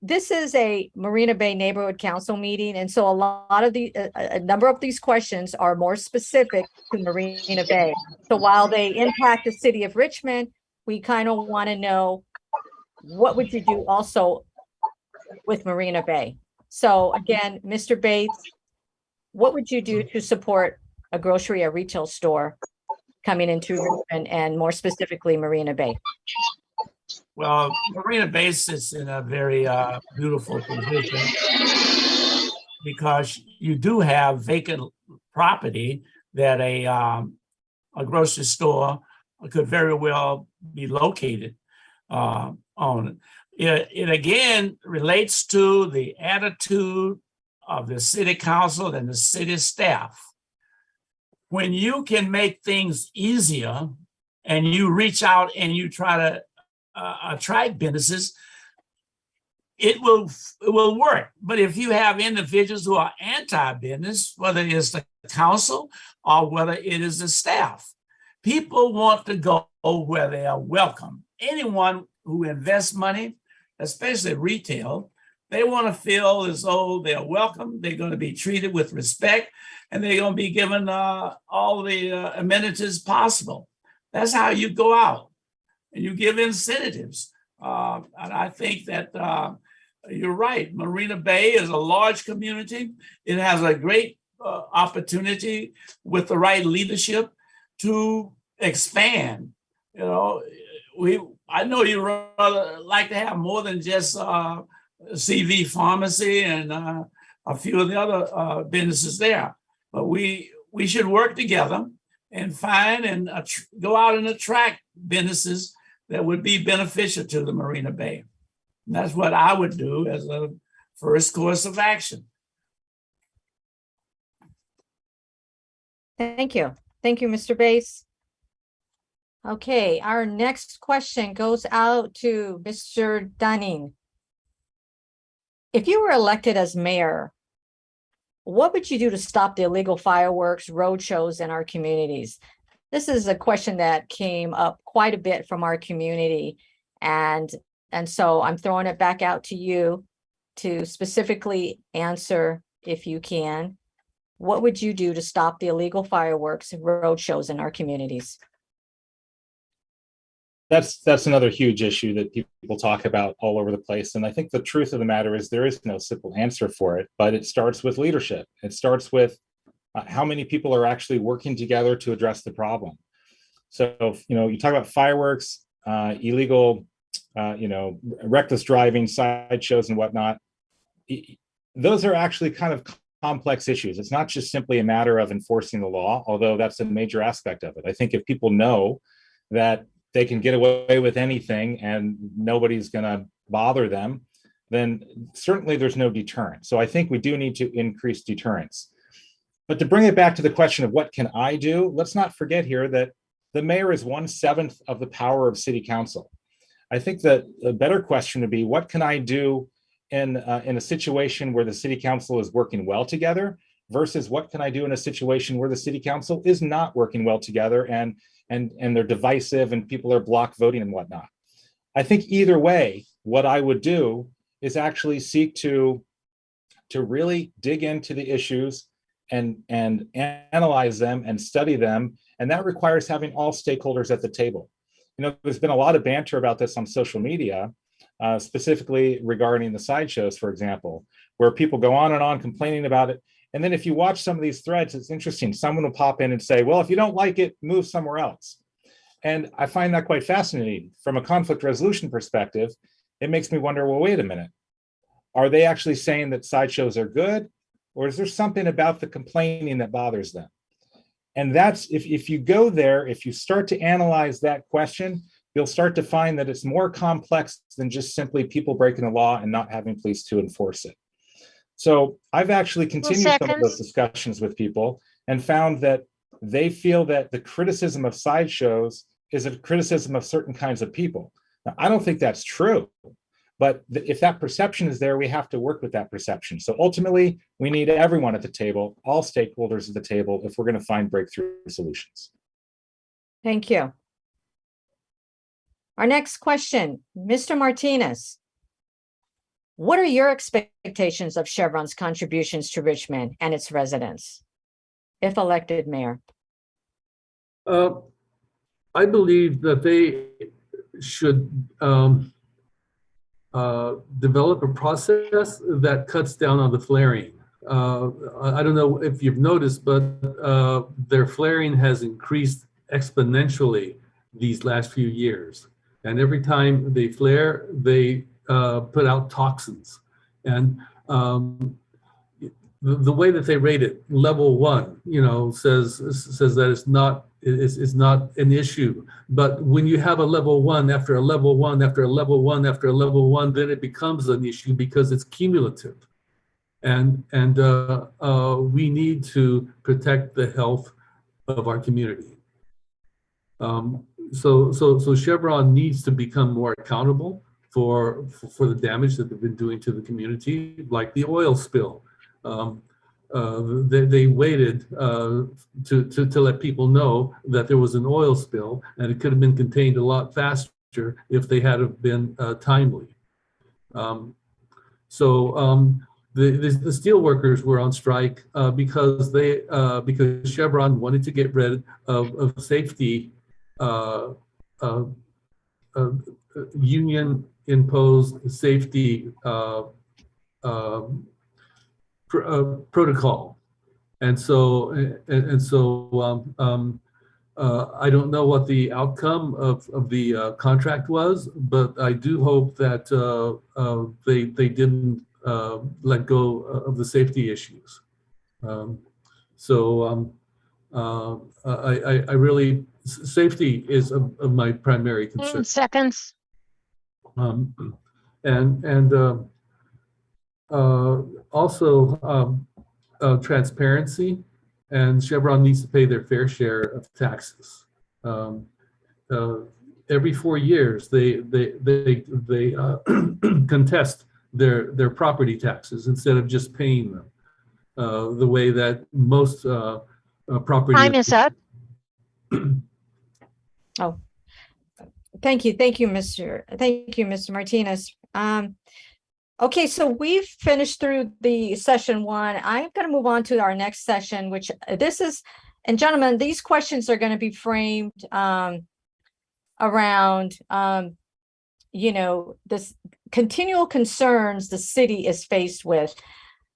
this is a Marina Bay Neighborhood Council meeting. And so a number of these questions are more specific to Marina Bay. So while they impact the city of Richmond, we kind of want to know, what would you do also with Marina Bay? So again, Mr. Bates, what would you do to support a grocery or retail store coming into Richmond and more specifically Marina Bay? Well, Marina Bay is in a very beautiful position because you do have vacant property that a grocery store could very well be located. on it. It again relates to the attitude of the city council and the city staff. When you can make things easier and you reach out and you try to attract businesses, it will work. But if you have individuals who are anti-business, whether it's the council or whether it is the staff, people want to go where they are welcome. Anyone who invests money, especially retail, they want to feel as though they're welcome, they're going to be treated with respect, and they're going to be given all the amenities possible. That's how you go out, and you give incentives. And I think that you're right. Marina Bay is a large community. It has a great opportunity with the right leadership to expand. You know, I know you rather like to have more than just CV Pharmacy and a few of the other businesses there, but we should work together and find and go out and attract businesses that would be beneficial to the Marina Bay. And that's what I would do as a first course of action. Thank you. Thank you, Mr. Bates. Okay, our next question goes out to Mr. Dunning. If you were elected as mayor, what would you do to stop the illegal fireworks, road shows in our communities? This is a question that came up quite a bit from our community. And so I'm throwing it back out to you to specifically answer, if you can. What would you do to stop the illegal fireworks and road shows in our communities? That's another huge issue that people talk about all over the place. And I think the truth of the matter is there is no simple answer for it, but it starts with leadership. It starts with how many people are actually working together to address the problem. So, you talk about fireworks, illegal, reckless driving, sideshows and whatnot. Those are actually kind of complex issues. It's not just simply a matter of enforcing the law, although that's a major aspect of it. I think if people know that they can get away with anything and nobody's going to bother them, then certainly there's no deterrent. So I think we do need to increase deterrence. But to bring it back to the question of what can I do, let's not forget here that the mayor is 1/7 of the power of city council. I think that a better question would be, what can I do in a situation where the city council is working well together versus what can I do in a situation where the city council is not working well together and they're divisive and people are block voting and whatnot. I think either way, what I would do is actually seek to really dig into the issues and analyze them and study them. And that requires having all stakeholders at the table. There's been a lot of banter about this on social media, specifically regarding the sideshows, for example, where people go on and on complaining about it. And then if you watch some of these threads, it's interesting. Someone will pop in and say, well, if you don't like it, move somewhere else. And I find that quite fascinating. From a conflict resolution perspective, it makes me wonder, well, wait a minute. Are they actually saying that sideshows are good? Or is there something about the complaining that bothers them? And that's, if you go there, if you start to analyze that question, you'll start to find that it's more complex than just simply people breaking the law and not having police to enforce it. So I've actually continued some of those discussions with people and found that they feel that the criticism of sideshows is a criticism of certain kinds of people. Now, I don't think that's true, but if that perception is there, we have to work with that perception. So ultimately, we need everyone at the table, all stakeholders at the table, if we're going to find breakthrough solutions. Thank you. Our next question, Mr. Martinez. What are your expectations of Chevron's contributions to Richmond and its residents, if elected mayor? I believe that they should develop a process that cuts down on the flaring. I don't know if you've noticed, but their flaring has increased exponentially these last few years. And every time they flare, they put out toxins. And the way that they rate it, level 1, says that it's not is not an issue. But when you have a level one after a level one after a level one after a level one, then it becomes an issue because it's cumulative. And we need to protect the health of our community. So Chevron needs to become more accountable for the damage that they've been doing to the community, like the oil spill. They waited to let people know that there was an oil spill, and it could have been contained a lot faster if they had have been timely. The steel workers were on strike because Chevron wanted to get rid of safety union imposed safety protocol. And so I don't know what the outcome of the contract was, but I do hope that they didn't let go of the safety issues. I really, safety is of my primary concern. 10 seconds. Also transparency, and Chevron needs to pay their fair share of taxes. Every 4 years, they contest their property taxes instead of just paying them the way that most property. Time is up. Oh, thank you, Mr. Martinez. Okay, so we've finished through the session one. I'm going to move on to our next session, which this is, and gentlemen, these questions are going to be framed around, this continual concerns the city is faced with.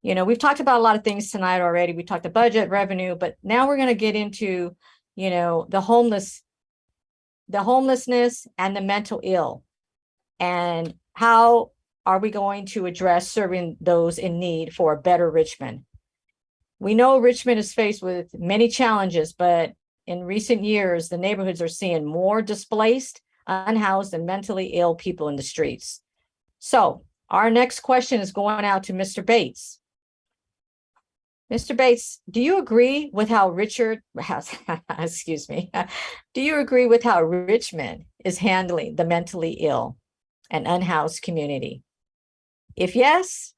We've talked about a lot of things tonight already. We talked about budget, revenue, but now we're going to get into, the homelessness and the mental ill, and how are we going to address serving those in need for a better Richmond? We know Richmond is faced with many challenges, but in recent years, the neighborhoods are seeing more displaced, unhoused, and mentally ill people in the streets. So our next question is going out to Mr. Bates. Mr. Bates, do you agree with how do you agree with how Richmond is handling the mentally ill and unhoused community? If yes,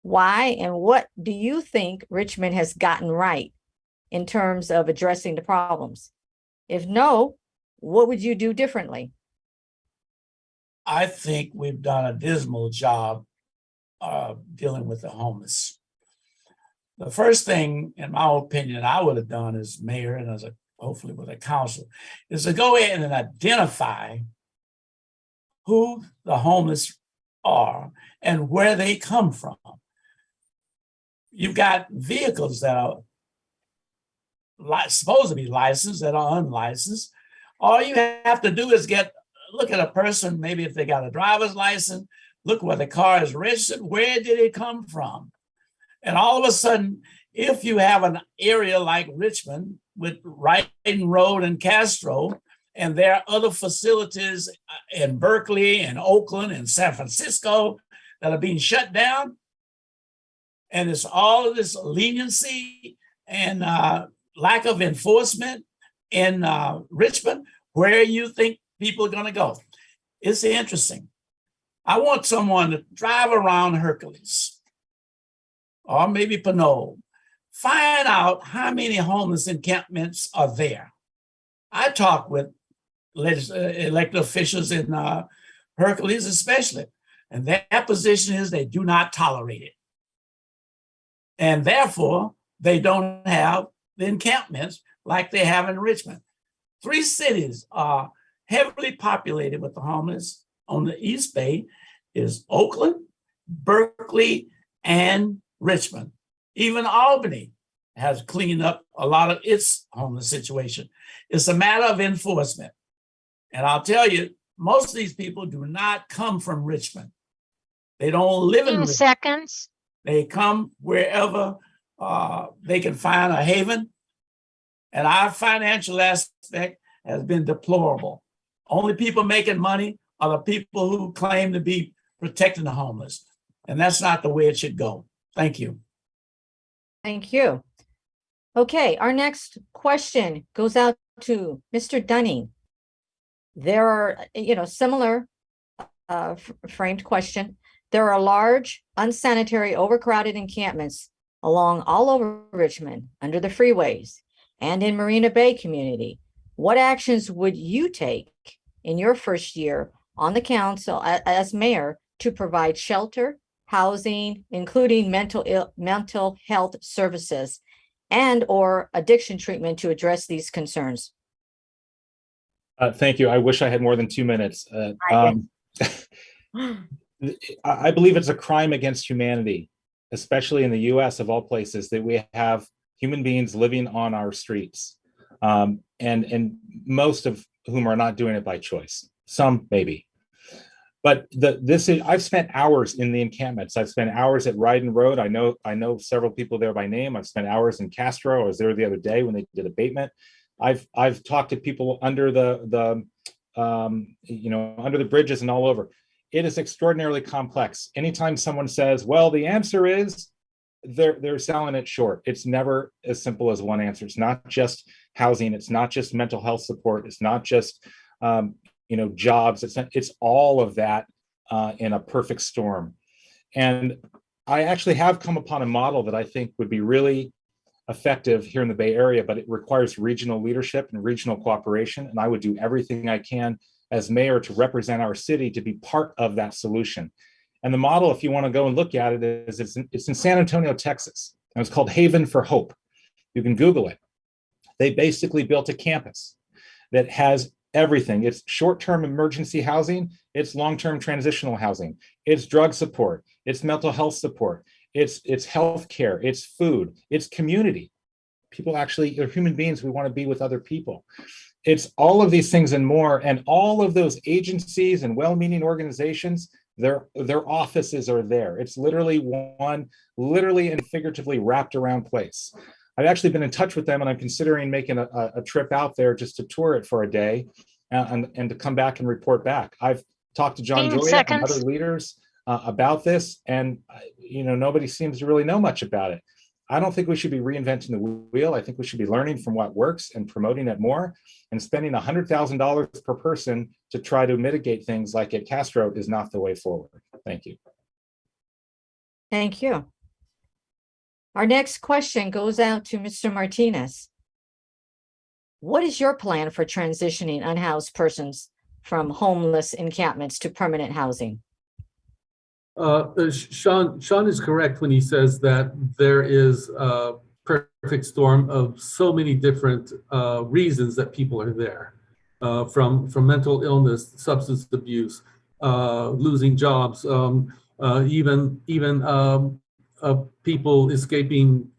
why and what do you think Richmond has gotten right in terms of addressing the problems? If no, what would you do differently? I think we've done a dismal job dealing with the homeless. The first thing, in my opinion, I would have done as mayor and hopefully with a council, is to go ahead and identify who the homeless are and where they come from. You've got vehicles that are supposed to be licensed that are unlicensed. All you have to do is look at a person, maybe if they got a driver's license, look where the car is registered, where did it come from? And all of a sudden, if you have an area like Richmond with Wrighton Road and Castro, and there are other facilities in Berkeley and Oakland and San Francisco that are being shut down, and it's all of this leniency and lack of enforcement in Richmond, where you think people are going to go. It's interesting. I want someone to drive around Hercules or maybe Pinole, find out how many homeless encampments are there. I talk with elected officials in Hercules especially, and their position is they do not tolerate it. And therefore, they don't have the encampments like they have in Richmond. 3 cities are heavily populated with the homeless on the East Bay is Oakland, Berkeley, and Richmond. Even Albany has cleaned up a lot of its homeless situation. It's a matter of enforcement. And I'll tell you, most of these people do not come from Richmond. They don't live in 10 Richmond. seconds. They come wherever they can find a haven. And our financial aspect has been deplorable. Only people making money are the people who claim to be protecting the homeless. And that's not the way it should go. Thank you. Thank you. Okay, our next question goes out to Mr. Dunning. There are, similar framed question. There are large, unsanitary, overcrowded encampments along all over Richmond, under the freeways, and in Marina Bay community. What actions would you take in your first year on the council as mayor to provide shelter, housing, including mental health services, and or addiction treatment to address these concerns? Thank you. I wish I had more than 2 minutes. I believe it's a crime against humanity, especially in the US of all places, that we have human beings living on our streets, and most of whom are not doing it by choice. Some maybe. But I've spent hours in the encampments. I've spent hours at Ryden Road. I know several people there by name. I've spent hours in Castro. I was there the other day when they did abatement. I've talked to people under under the bridges and all over. It is extraordinarily complex. Anytime someone says, well, the answer is, they're selling it short. It's never as simple as one answer. It's not just housing. It's not just mental health support. It's not just jobs. It's all of that in a perfect storm. And I actually have come upon a model that I think would be really effective here in the Bay Area, but it requires regional leadership and regional cooperation. And I would do everything I can as mayor to represent our city to be part of that solution. And the model, if you want to go and look at it, is it's in San Antonio, Texas. And it's called Haven for Hope. You can Google it. They basically built a campus that has everything. It's short-term emergency housing, it's long-term transitional housing, it's drug support, it's mental health support, it's healthcare, it's food, it's community. People actually are human beings. We want to be with other people. It's all of these things and more. And all of those agencies and well-meaning organizations, their offices are there. It's literally one, literally and figuratively wrapped around place. I've actually been in touch with them, and I'm considering making a trip out there just to tour it for a day and to come back and report back. I've talked to John Joya and other leaders about this, and nobody seems to really know much about it. I don't think we should be reinventing the wheel. I think we should be learning from what works and promoting it more, and spending $100,000 per person to try to mitigate things like at Castro is not the way forward. Thank you. Thank you. Our next question goes out to Mr. Martinez. What is your plan for transitioning unhoused persons from homeless encampments to permanent housing? Shawn is correct when he says that there is a perfect storm of so many different reasons that people are there, from mental illness, substance abuse, losing jobs, even people escaping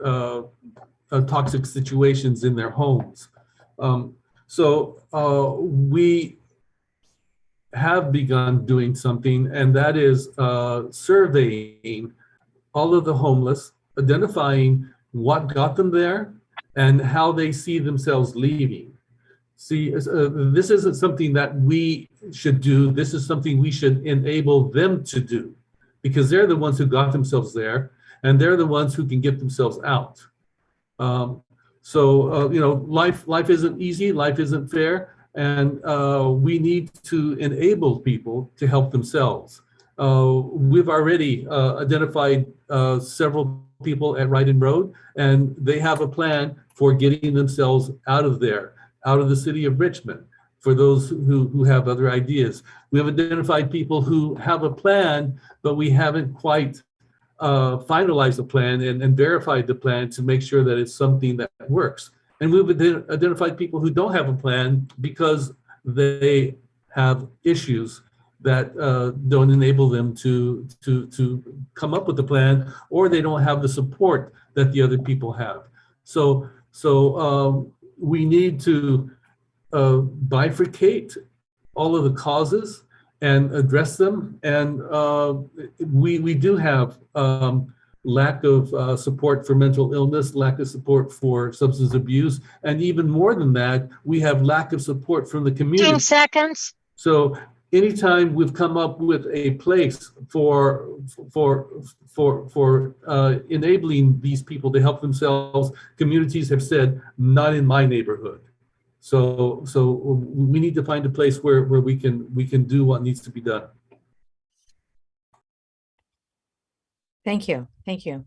toxic situations in their homes. So we have begun doing something, and that is surveying all of the homeless, identifying what got them there and how they see themselves leaving. See, this isn't something that we should do. This is something we should enable them to do, because they're the ones who got themselves there, and they're the ones who can get themselves out. Life isn't easy, life isn't fair, and we need to enable people to help themselves. We've already identified several people at Ryden Road, and they have a plan for getting themselves out of there, out of the city of Richmond, for those who have other ideas. We have identified people who have a plan, but we haven't quite finalized the plan and verified the plan to make sure that it's something that works. And we've identified people who don't have a plan because they have issues that don't enable them to come up with a plan, or they don't have the support that the other people have. So we need to bifurcate all of the causes and address them. And we do have lack of support for mental illness, lack of support for substance abuse, and even more than that, we have lack of support from the 15 community. seconds. So anytime we've come up with a place for enabling these people to help themselves, communities have said, not in my neighborhood. So we need to find a place where we can do what needs to be done. Thank you. Thank you.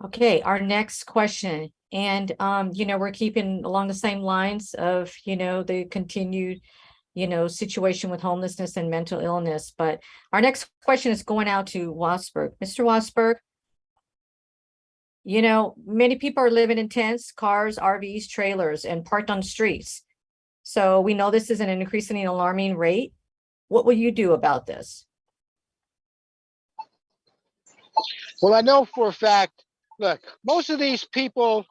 Okay, our next question. And, we're keeping along the same lines of, the continued, situation with homelessness and mental illness. But our next question is going out to Wassberg. Mr. Wassberg, many people are living in tents, cars, RVs, trailers, and parked on streets. So we know this is an increasingly alarming rate. What will you do about this? Well, I know for a fact, look, most of these people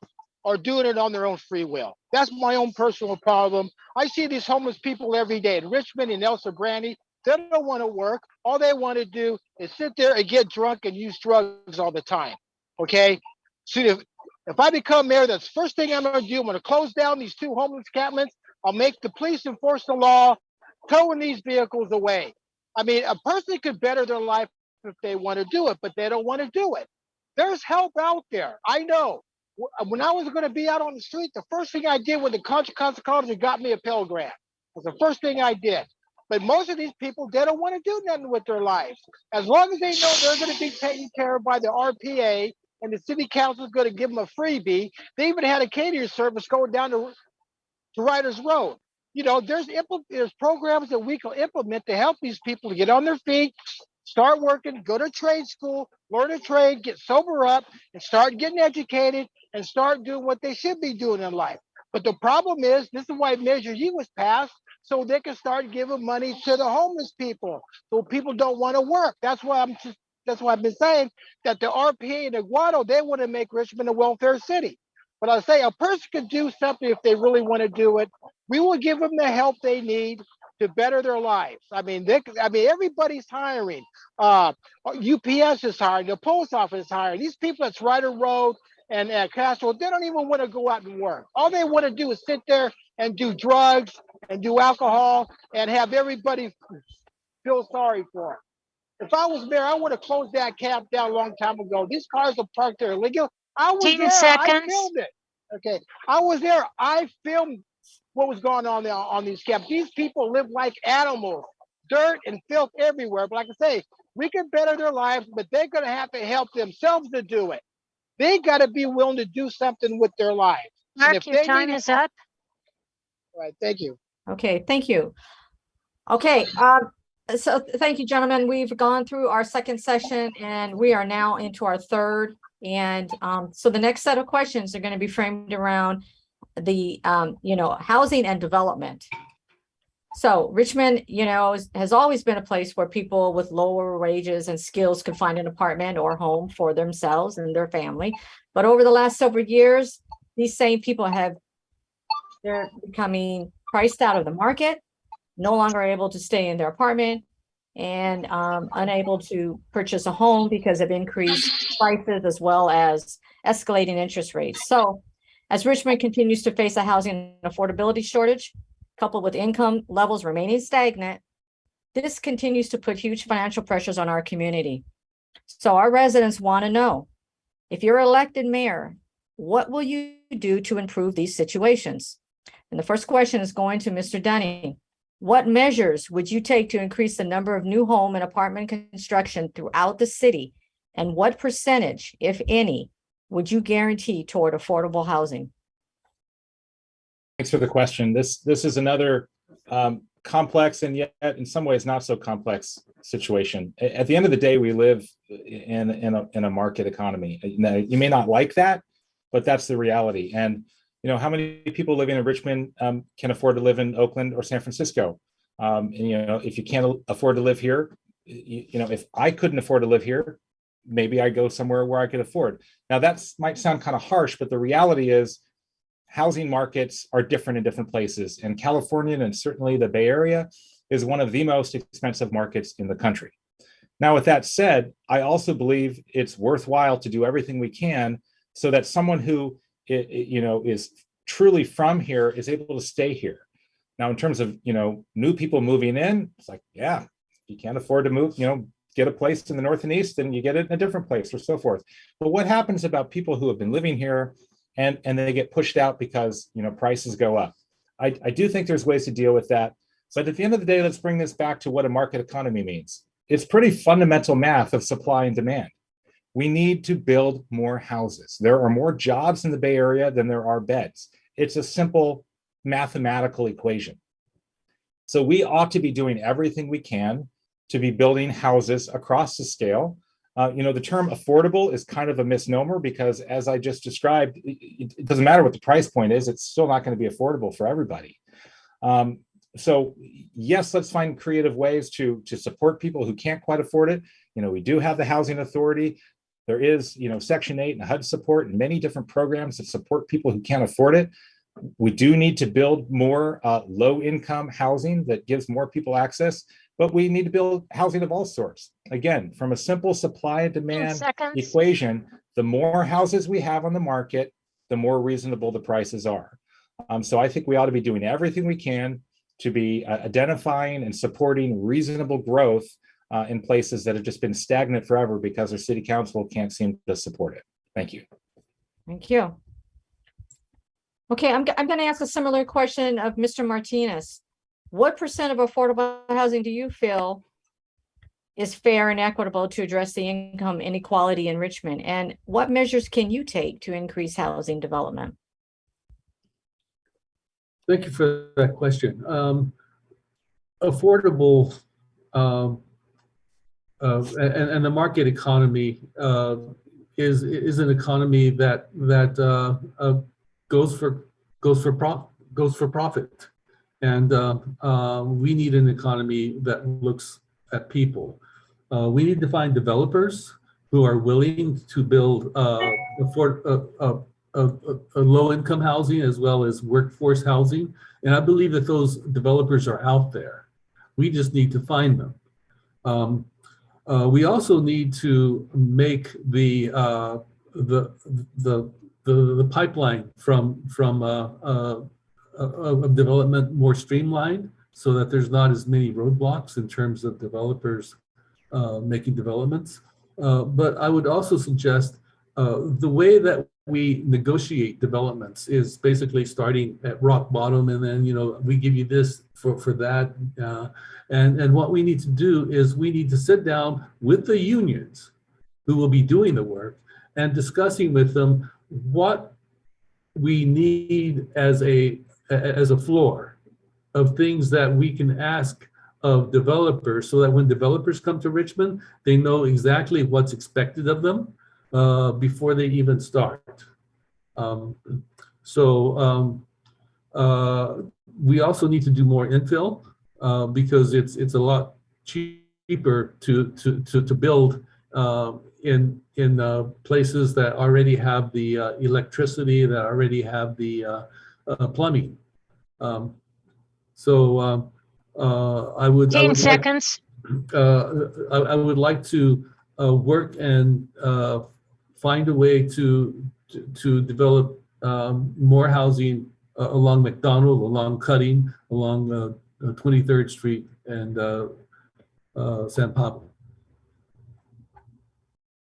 are doing it on their own free will. That's my own personal problem. I see these homeless people every day in Richmond and El Sobrante. They don't want to work. All they want to do is sit there and get drunk and use drugs all the time. Okay? So if I become mayor, that's the first thing I'm going to do. I'm going to close down these 2 homeless encampments. I'll make the police enforce the law, towing these vehicles away. I mean, a person could better their life if they want to do it, but they don't want to do it. There's help out there. I know. When I was going to be out on the street, the first thing I did with the Contra Costa College, it got me a Pell Grant. It was the first thing I did. But most of these people, they don't want to do nothing with their lives. As long as they know they're going to be taken care of by the RPA and the city council is going to give them a freebie. They even had a catering service going down to Riders Road. There's programs that we can implement to help these people to get on their feet, start working, go to trade school, learn a trade, get sober up, and start getting educated and start doing what they should be doing in life. But the problem is, this is why Measure G was passed, so they can start giving money to the homeless people, so people don't want to work. That's why I've been saying that the RPA and Eduardo, they want to make Richmond a welfare city. But I say a person could do something if they really want to do it. We will give them the help they need to better their lives. I mean, everybody's hiring. UPS is hiring. The post office is hiring. These people at Ryder Road and at Castle, they don't even want to go out and work. All they want to do is sit there and do drugs and do alcohol and have everybody feel sorry for them. If I was mayor, I would have closed that camp down a long time ago. These cars are parked there illegal. I was 15 there. seconds. I filmed it. Okay, I was there. I filmed what was going on there on these camps. These people live like animals, dirt and filth everywhere. But like I say, we can better their lives, but they're going to have to help themselves to do it. They got to be willing to do something with their lives. Mark, your time is up. All right, thank you. Okay, thank you. Okay, so thank you, gentlemen. We've gone through our second session and we are now into our third. And so the next set of questions are going to be framed around the, housing and development. So Richmond, has always been a place where people with lower wages and skills can find an apartment or home for themselves and their family. But over the last several years, these same people they're becoming priced out of the market, no longer able to stay in their apartment, and unable to purchase a home because of increased prices as well as escalating interest rates. So as Richmond continues to face a housing affordability shortage, coupled with income levels remaining stagnant, this continues to put huge financial pressures on our community. So our residents want to know, if you're elected mayor, what will you do to improve these situations? And the first question is going to Mr. Dunning. What measures would you take to increase the number of new home and apartment construction throughout the city? And what percentage, if any, would you guarantee toward affordable housing? Thanks for the question. This is another complex and yet in some ways not so complex situation. At the end of the day, we live in a market economy. Now, you may not like that, but that's the reality. And how many people living in Richmond can afford to live in Oakland or San Francisco? If you can't afford to live here, if I couldn't afford to live here, maybe I go somewhere where I could afford. Now that might sound kind of harsh, but the reality is housing markets are different in different places. And California, and certainly the Bay Area, is one of the most expensive markets in the country. Now, with that said, I also believe it's worthwhile to do everything we can so that someone who is truly from here is able to stay here. Now, in terms of new people moving in, it's like, yeah, if you can't afford to move, get a place in the north and east, then you get it in a different place, or so forth. But what happens about people who have been living here and they get pushed out because prices go up? I do think there's ways to deal with that. But at the end of the day, let's bring this back to what a market economy means. It's pretty fundamental math of supply and demand. We need to build more houses. There are more jobs in the Bay Area than there are beds. It's a simple mathematical equation. So we ought to be doing everything we can to be building houses across the scale. The term affordable is kind of a misnomer because, as I just described, it doesn't matter what the price point is, it's still not going to be affordable for everybody. So yes, let's find creative ways to support people who can't quite afford it. We do have the Housing Authority. There is, Section 8 and HUD support and many different programs that support people who can't afford it. We do need to build more low-income housing that gives more people access, but we need to build housing of all sorts. Again, from a simple supply and demand equation, the more houses we have on the market, the more reasonable the prices are. So I think we ought to be doing everything we can to be identifying and supporting reasonable growth in places that have just been stagnant forever because our city council can't seem to support it. Thank you. Thank you. Okay, I'm going to ask a similar question of Mr. Martinez. What percent of affordable housing do you feel is fair and equitable to address the income inequality in Richmond? And what measures can you take to increase housing development? Thank you for that question. Affordable and the market economy is an economy that goes for profit, and we need an economy that looks at people. We need to find developers who are willing to build low-income housing as well as workforce housing, and I believe that those developers are out there. We just need to find them. We also need to make the pipeline from development more streamlined, so that there's not as many roadblocks in terms of developers making developments. But I would also suggest the way that we negotiate developments is basically starting at rock bottom, and then we give you this for that, and what we need to do is we need to sit down with the unions who will be doing the work and discussing with them what we need as a floor of things that we can ask of developers, so that when developers come to Richmond, they know exactly what's expected of them before they even start. We also need to do more infill because it's a lot cheaper to build in places that already have the electricity, that already have the plumbing. I would 10 seconds. I would like to work and find a way to develop more housing along McDonald, along Cutting, along 23rd Street and San Pablo.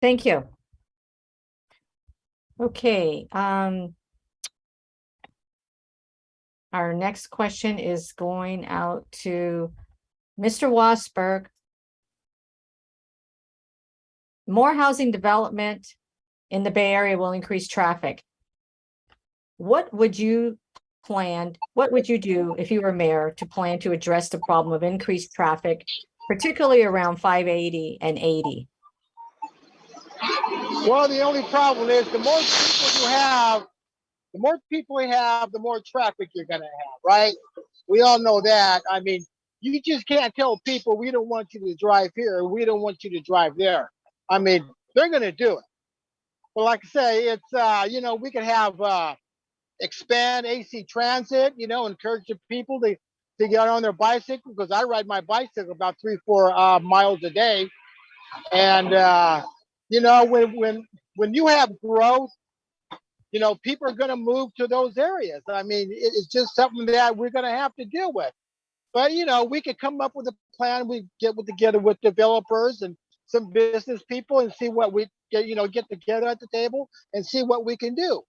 Thank you. Okay. Our next question is going out to Mr. Wassberg. More housing development in the Bay Area will increase traffic. What would you do if you were mayor to plan to address the problem of increased traffic, particularly around 580 and 80? Well, the only problem is the more people you have, the more traffic you're going to have, right? We all know that. I mean, you just can't tell people we don't want you to drive here, or we don't want you to drive there. I mean, they're going to do it. But like I say, it's, we could have expand AC transit, encourage the people to get on their bicycle, because I ride my bicycle about 3-4 miles a day. And when you have growth, people are going to move to those areas. I mean, it's just something that we're going to have to deal with. But we could come up with a plan. We get together with developers and some business people and see what we get together at the table and see what we can do.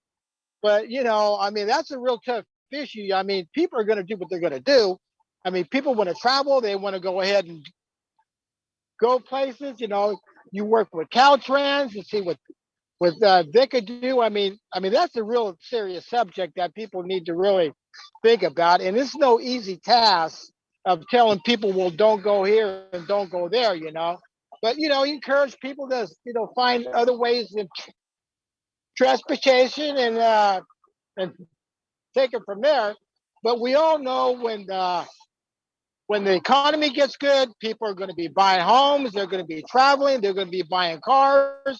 But I mean, that's a real tough issue. I mean, people are going to do what they're going to do. I mean, people want to travel. They want to go ahead and go places. You work with Caltrans and see what they could do. I mean, that's a real serious subject that people need to really think about. And it's no easy task of telling people, well, don't go here and don't go there, But, encourage people to, find other ways of transportation and take it from there. But we all know when the economy gets good, people are going to be buying homes, they're going to be traveling, they're going to be buying cars.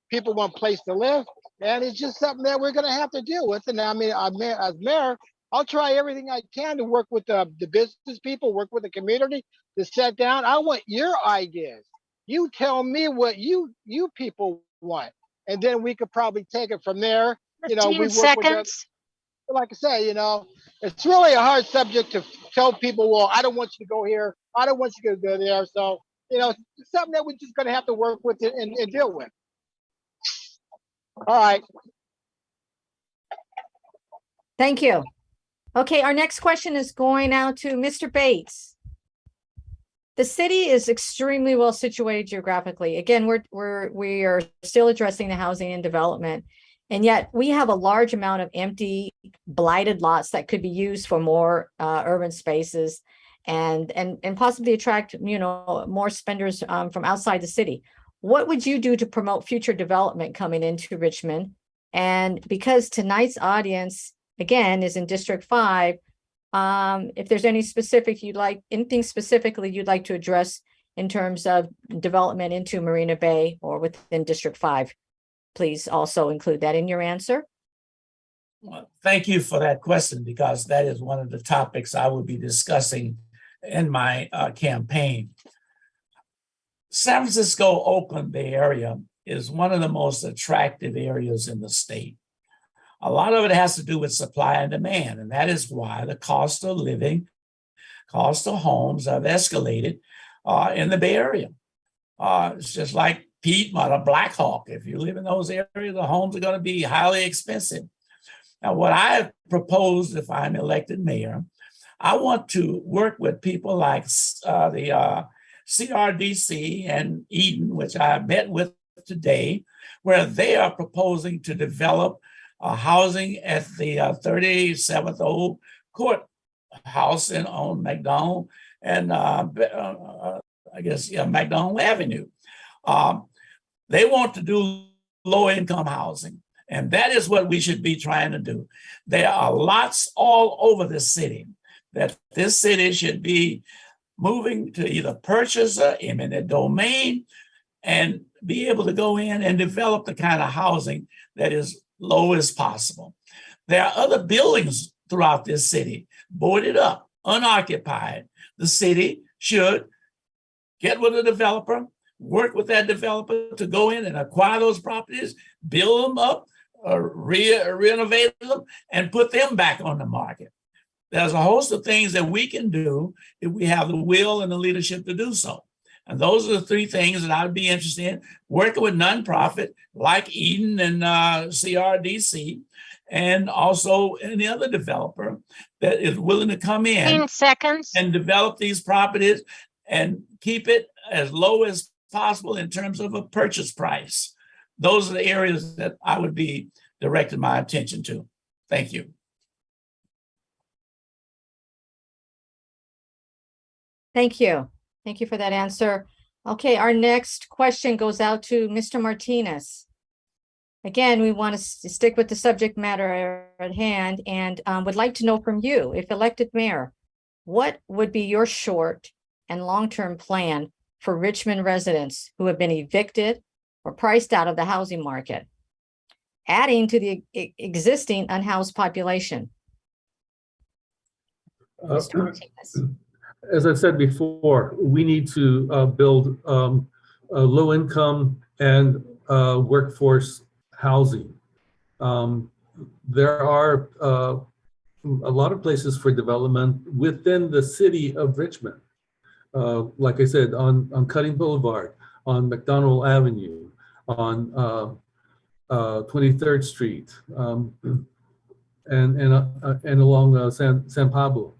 People want a place to live, and it's just something that we're going to have to deal with. And I mean, as mayor, I'll try everything I can to work with the business people, work with the community to sit down. I want your ideas. You tell me what you people want, and then we could probably take it from there. 15 we work seconds. like I say, it's really a hard subject to tell people, well, I don't want you to go here. I don't want you to go there. So, it's something that we're just going to have to work with and deal with. All right. Thank you. Okay, our next question is going out to Mr. Bates. The city is extremely well situated geographically. Again, we are still addressing the housing and development, and yet we have a large amount of empty, blighted lots that could be used for more urban spaces, and possibly attract more spenders from outside the city. What would you do to promote future development coming into Richmond? And because tonight's audience, again, is in District 5, if there's anything specifically you'd like to address in terms of development into Marina Bay or within District 5, please also include that in your answer. Well, thank you for that question, because that is one of the topics I will be discussing in my campaign. San Francisco, Oakland Bay Area is one of the most attractive areas in the state. A lot of it has to do with supply and demand, and that is why the cost of living, cost of homes have escalated in the Bay Area. It's just like Piedmont or Black Hawk. If you live in those areas, the homes are going to be highly expensive. Now, what I have proposed, if I'm elected mayor, I want to work with people like the CRDC and Eden, which I met with today, where they are proposing to develop housing at the 37th Old Courthouse on McDonald and McDonald Avenue. They want to do low-income housing, and that is what we should be trying to do. There are lots all over the city that this city should be moving to either purchase or eminent domain and be able to go in and develop the kind of housing that is low as possible. There are other buildings throughout this city, boarded up, unoccupied. The city should get with a developer, work with that developer to go in and acquire those properties, build them up, renovate them, and put them back on the market. There's a host of things that we can do if we have the will and the leadership to do so. And those are the three things that I would be interested in: working with nonprofit like Eden and CRDC, and also any other developer that is willing to come in 15 seconds. and develop these properties and keep it as low as possible in terms of a purchase price. Those are the areas that I would be directing my attention to. Thank you. Thank you. Thank you for that answer. Okay, our next question goes out to Mr. Martinez. Again, we want to stick with the subject matter at hand and would like to know from you, if elected mayor, what would be your short and long-term plan for Richmond residents who have been evicted or priced out of the housing market, adding to the existing unhoused population? Mr. Martinez. As I said before, we need to build low income and workforce housing. There are a lot of places for development within the city of Richmond. Like I said, on Cutting Boulevard, on McDonald Avenue, on 23rd Street, and along San Pablo.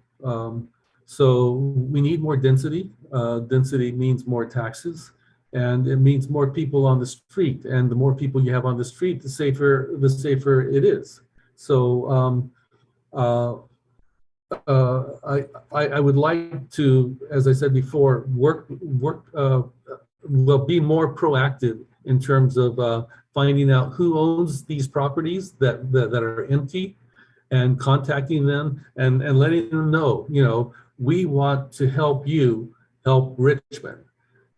So we need more density. Density means more taxes, and it means more people on the street. And the more people you have on the street, the safer it is. So I would like to, as I said before, be more proactive in terms of finding out who owns these properties that are empty, and contacting them and letting them know, we want to help you help Richmond.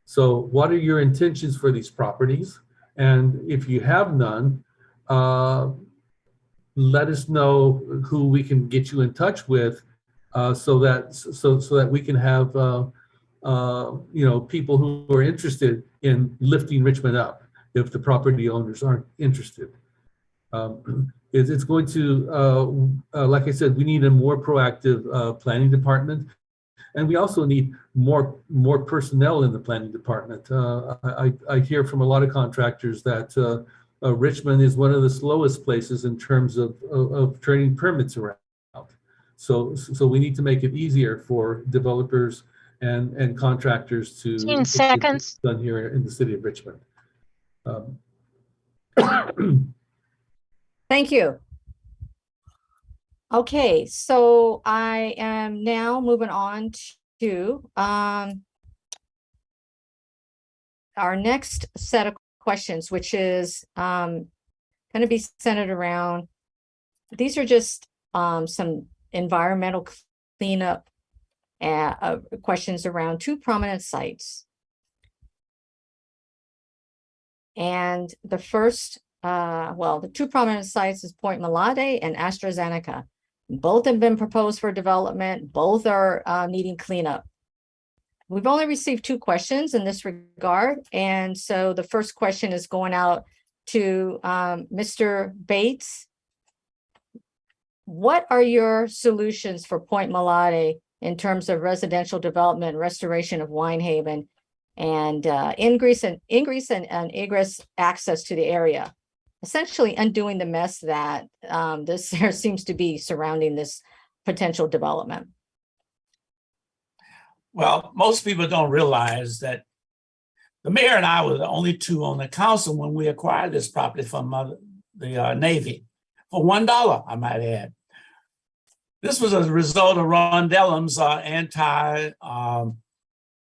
So what are your intentions for these properties? And if you have none, let us know who we can get you in touch with, so that we can have people who are interested in lifting Richmond up if the property owners aren't interested. It's going to, like I said, we need a more proactive planning department, and we also need more personnel in the planning department. I hear from a lot of contractors that Richmond is one of the slowest places in terms of turning permits around. So we need to make it easier for developers and contractors to 15 seconds. done here in the city of Richmond. Thank you. Okay, so I am now moving on to our next set of questions, which is going to be centered around, these are just some environmental cleanup questions around two prominent sites. And the first, the two prominent sites is Point Malade and AstraZeneca. Both have been proposed for development. Both are needing cleanup. We've only received two questions in this regard. And so the first question is going out to Mr. Bates. What are your solutions for Point Malade in terms of residential development, restoration of Winehaven, and ingress and egress access to the area? Essentially undoing the mess that there seems to be surrounding this potential development. Well, most people don't realize that the mayor and I were the only two on the council when we acquired this property from the Navy for $1, I might add. This was a result of Ron Dellum's anti,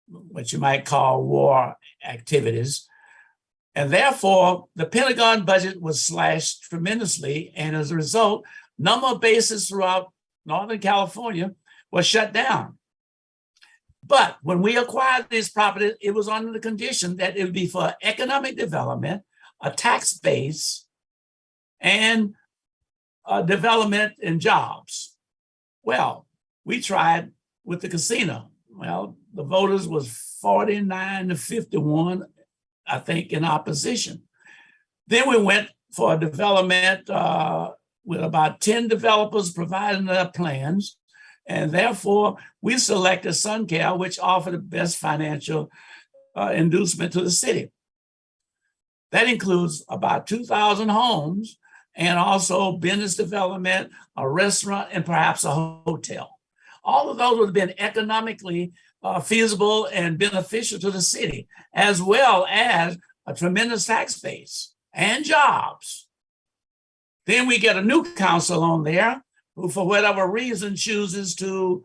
what you might call war activities. And therefore, the Pentagon budget was slashed tremendously. And as a result, number of bases throughout Northern California was shut down. But when we acquired this property, it was under the condition that it would be for economic development, a tax base, and development and jobs. Well, we tried with the casino. Well, the voters was 49 to 51, I think, in opposition. Then we went for a development with about 10 developers providing their plans. And therefore, we selected SunCal, which offered the best financial inducement to the city. That includes about 2,000 homes and also business development, a restaurant, and perhaps a hotel. All of those would have been economically feasible and beneficial to the city, as well as a tremendous tax base and jobs. Then we get a new council on there who, for whatever reason, chooses to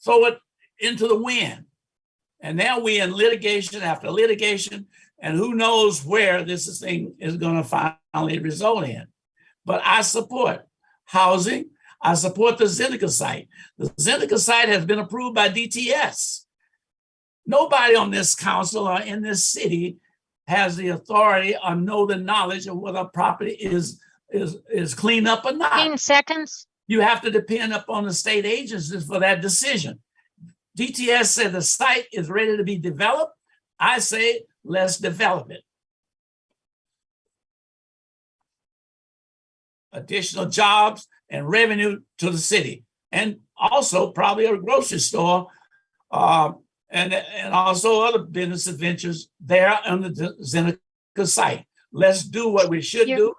throw it into the wind. And now we're in litigation after litigation, and who knows where this thing is going to finally result in. But I support housing. I support the Zeneca site. The Zeneca site has been approved by DTS. Nobody on this council or in this city has the authority or know the knowledge of whether a property is cleaned up or not. 15 seconds. You have to depend upon the state agencies for that decision. DTS said the site is ready to be developed. I say let's develop it. Additional jobs and revenue to the city, and also probably a grocery store, and also other business ventures there on the Zeneca site. Let's do what we should do.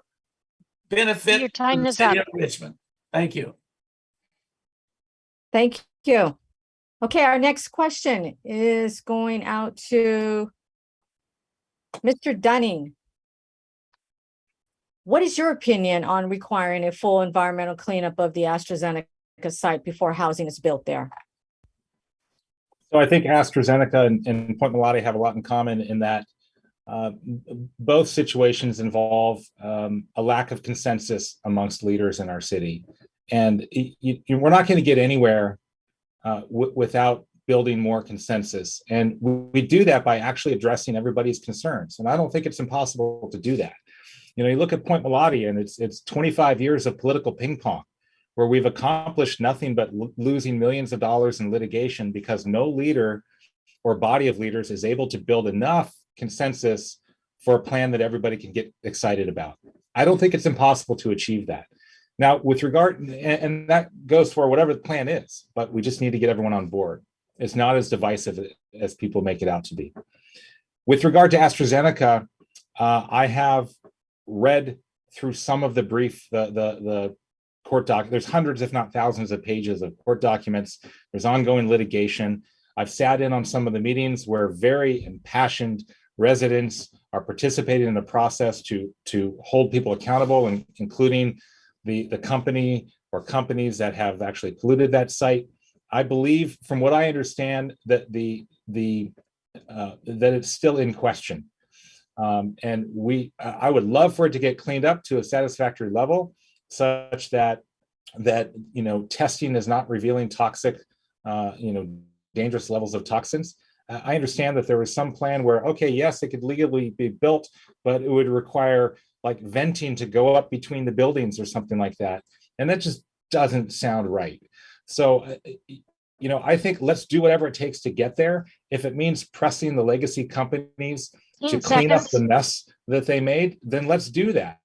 Benefit Your time the is city up. of Richmond. Thank you. Thank you. Okay, our next question is going out to Mr. Dunning. What is your opinion on requiring a full environmental cleanup of the AstraZeneca site before housing is built there? So I think AstraZeneca and Point Melati have a lot in common in that both situations involve a lack of consensus amongst leaders in our city. And we're not going to get anywhere without building more consensus. And we do that by actually addressing everybody's concerns. And I don't think it's impossible to do that. You know, you look at Point Melati, and it's 25 years of political ping pong, where we've accomplished nothing but losing millions of dollars in litigation because no leader or body of leaders is able to build enough consensus for a plan that everybody can get excited about. I don't think it's impossible to achieve that. Now, with regard, and that goes for whatever the plan is, but we just need to get everyone on board. It's not as divisive as people make it out to be. With regard to AstraZeneca, I have read through some of the brief, the court doc. There's hundreds, if not thousands, of pages of court documents. There's ongoing litigation. I've sat in on some of the meetings where very impassioned residents are participating in the process to hold people accountable, and including the company or companies that have actually polluted that site. I believe, from what I understand, that that it's still in question. And I would love for it to get cleaned up to a satisfactory level, such that testing is not revealing toxic, dangerous levels of toxins. I understand that there was some plan where, okay, yes, it could legally be built, but it would require like venting to go up between the buildings or something like that. And that just doesn't sound right. So, I think let's do whatever it takes to get there. If it means pressing the legacy companies to clean up the mess that they made, then let's do that.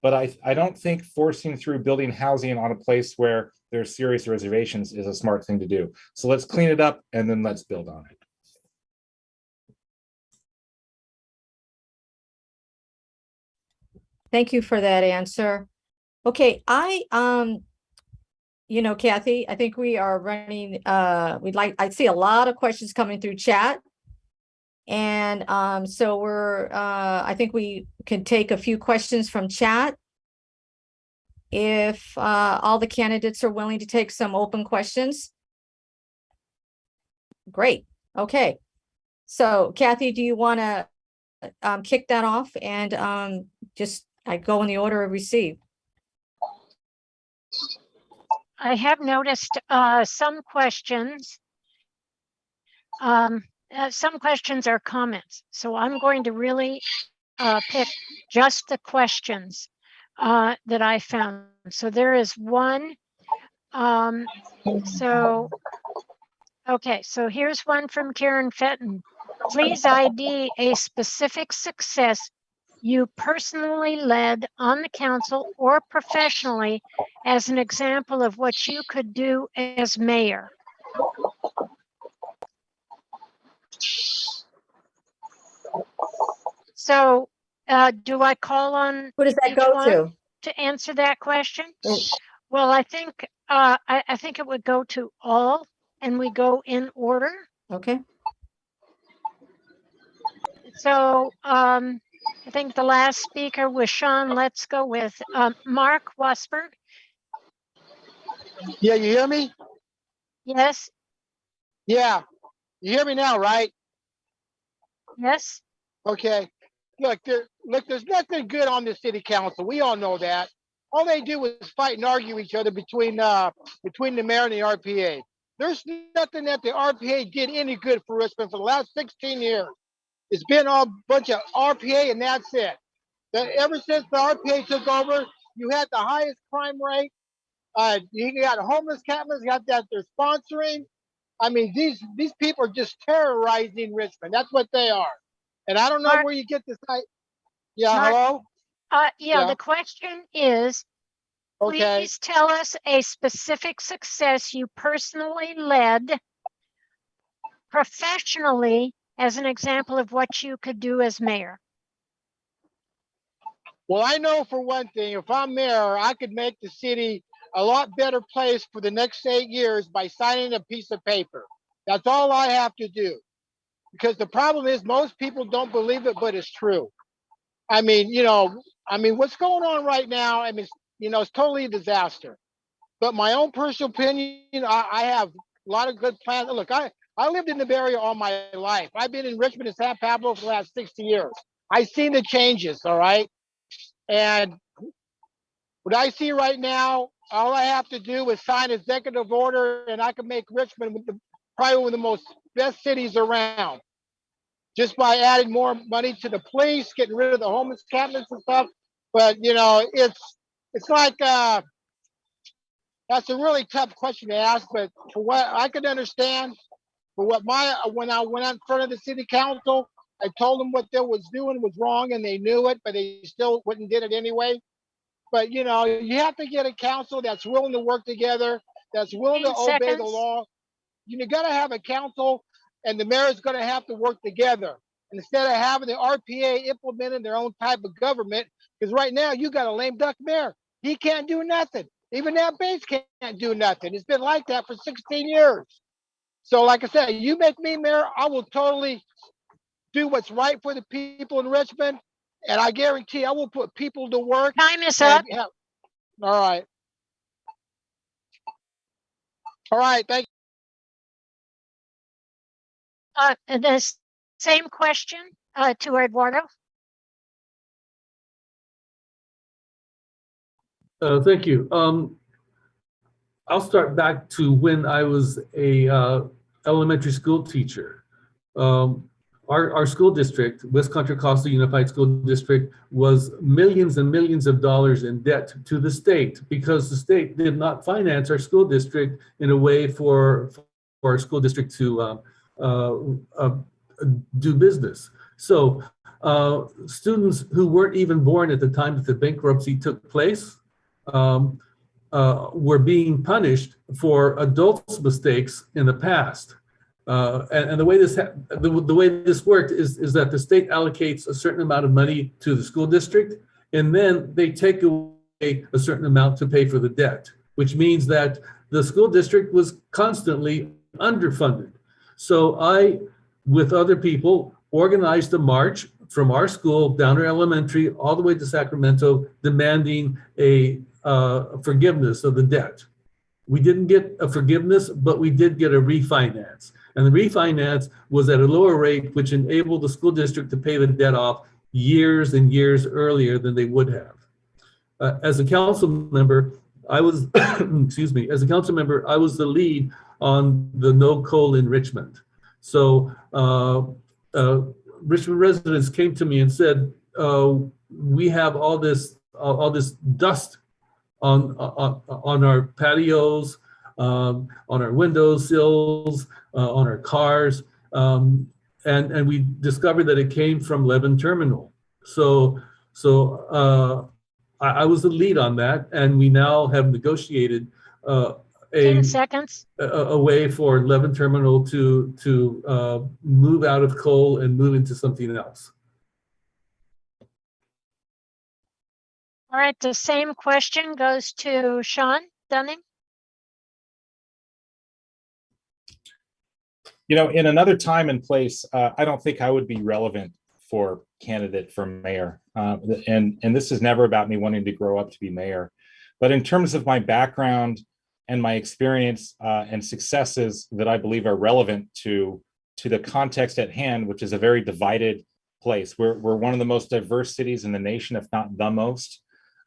But I don't think forcing through building housing on a place where there's serious reservations is a smart thing to do. So let's clean it up and then let's build on it. Thank you for that answer. Okay, Kathy, I think we are running, I see a lot of questions coming through chat. And so I think we can take a few questions from chat. If all the candidates are willing to take some open questions. Great, okay. So Kathy, do you want to kick that off and I go in the order of receive? I have noticed some questions. Some questions are comments, so I'm going to really pick just the questions that I found. So there is one. Okay, so here's one from Karen Fenton. Please ID a specific success you personally led on the council or professionally as an example of what you could do as mayor. So do I call on Who does that go to answer that question? Well, I think it would go to all, and we go in order. Okay. So I think the last speaker was Shawn. Let's go with Mark Wassberg. Yeah, you hear me? Yes. Yeah, you hear me now, right? Yes. Okay. Look, there's nothing good on the city council. We all know that. All they do is fight and argue each other between the mayor and the RPA. There's nothing that the RPA did any good for Richmond for the last 16 years. It's been all bunch of RPA, and that's it. Ever since the RPA took over, you had the highest crime rate. You got homeless campers. You got that they're sponsoring. I mean, these people are just terrorizing Richmond. That's what they are. And I don't know Mark- where you get this. Yeah, Mark- hello? Yeah, Yeah. the question is, Okay. please tell us a specific success you personally led professionally as an example of what you could do as mayor. Well, I know for one thing, if I'm mayor, I could make the city a lot better place for the next 8 years by signing a piece of paper. That's all I have to do. Because the problem is most people don't believe it, but it's true. I mean, what's going on right now, I mean, it's totally a disaster. But my own personal opinion, I have a lot of good plans. Look, I lived in the Bay Area all my life. I've been in Richmond and San Pablo for the last 60 years. I've seen the changes, all right? And what I see right now, all I have to do is sign executive order and I can make Richmond probably one of the most best cities around. Just by adding more money to the police, getting rid of the homeless cabinets and stuff. But it's like that's a really tough question to ask. But for what I could understand, for what when I went in front of the city council, I told them what they was doing was wrong and they knew it, but they still wouldn't did it anyway. But you have to get a council that's willing to work together, that's willing to 15 obey the seconds. law. You got to have a council, and the mayor is going to have to work together. And instead of having the RPA implementing their own type of government, because right now you got a lame duck mayor. He can't do nothing. Even Nat Bates can't do nothing. It's been like that for 16 years. So like I said, you make me mayor, I will totally do what's right for the people in Richmond. And I guarantee I will put people to work. Time is up. All right. All right. Thank you. The same question to Eduardo. Thank you. I'll start back to when I was a elementary school teacher. Our school district, West Contra Costa Unified School District, was millions and millions of dollars in debt to the state because the state did not finance our school district in a way for our school district to do business. So students who weren't even born at the time that the bankruptcy took place were being punished for adults' mistakes in the past. And the way this worked is that the state allocates a certain amount of money to the school district, and then they take away a certain amount to pay for the debt, which means that the school district was constantly underfunded. So I, with other people, organized a march from our school down to elementary all the way to Sacramento, demanding a forgiveness of the debt. We didn't get a forgiveness, but we did get a refinance. And the refinance was at a lower rate, which enabled the school district to pay the debt off years and years earlier than they would have. As a council member, I was, excuse me, as a council member, I was the lead on the no coal in Richmond. So Richmond residents came to me and said, we have all this dust on our patios, on our windowsills, on our cars, and we discovered that it came from Levin Terminal. So I was the lead on that, and we now have negotiated 10 seconds. a way for Levin Terminal to move out of coal and move into something else. All right, the same question goes to Shawn Dunning. In another time and place, I don't think I would be relevant for candidate for mayor. And this is never about me wanting to grow up to be mayor. But in terms of my background and my experience and successes that I believe are relevant to the context at hand, which is a very divided place. We're one of the most diverse cities in the nation, if not the most.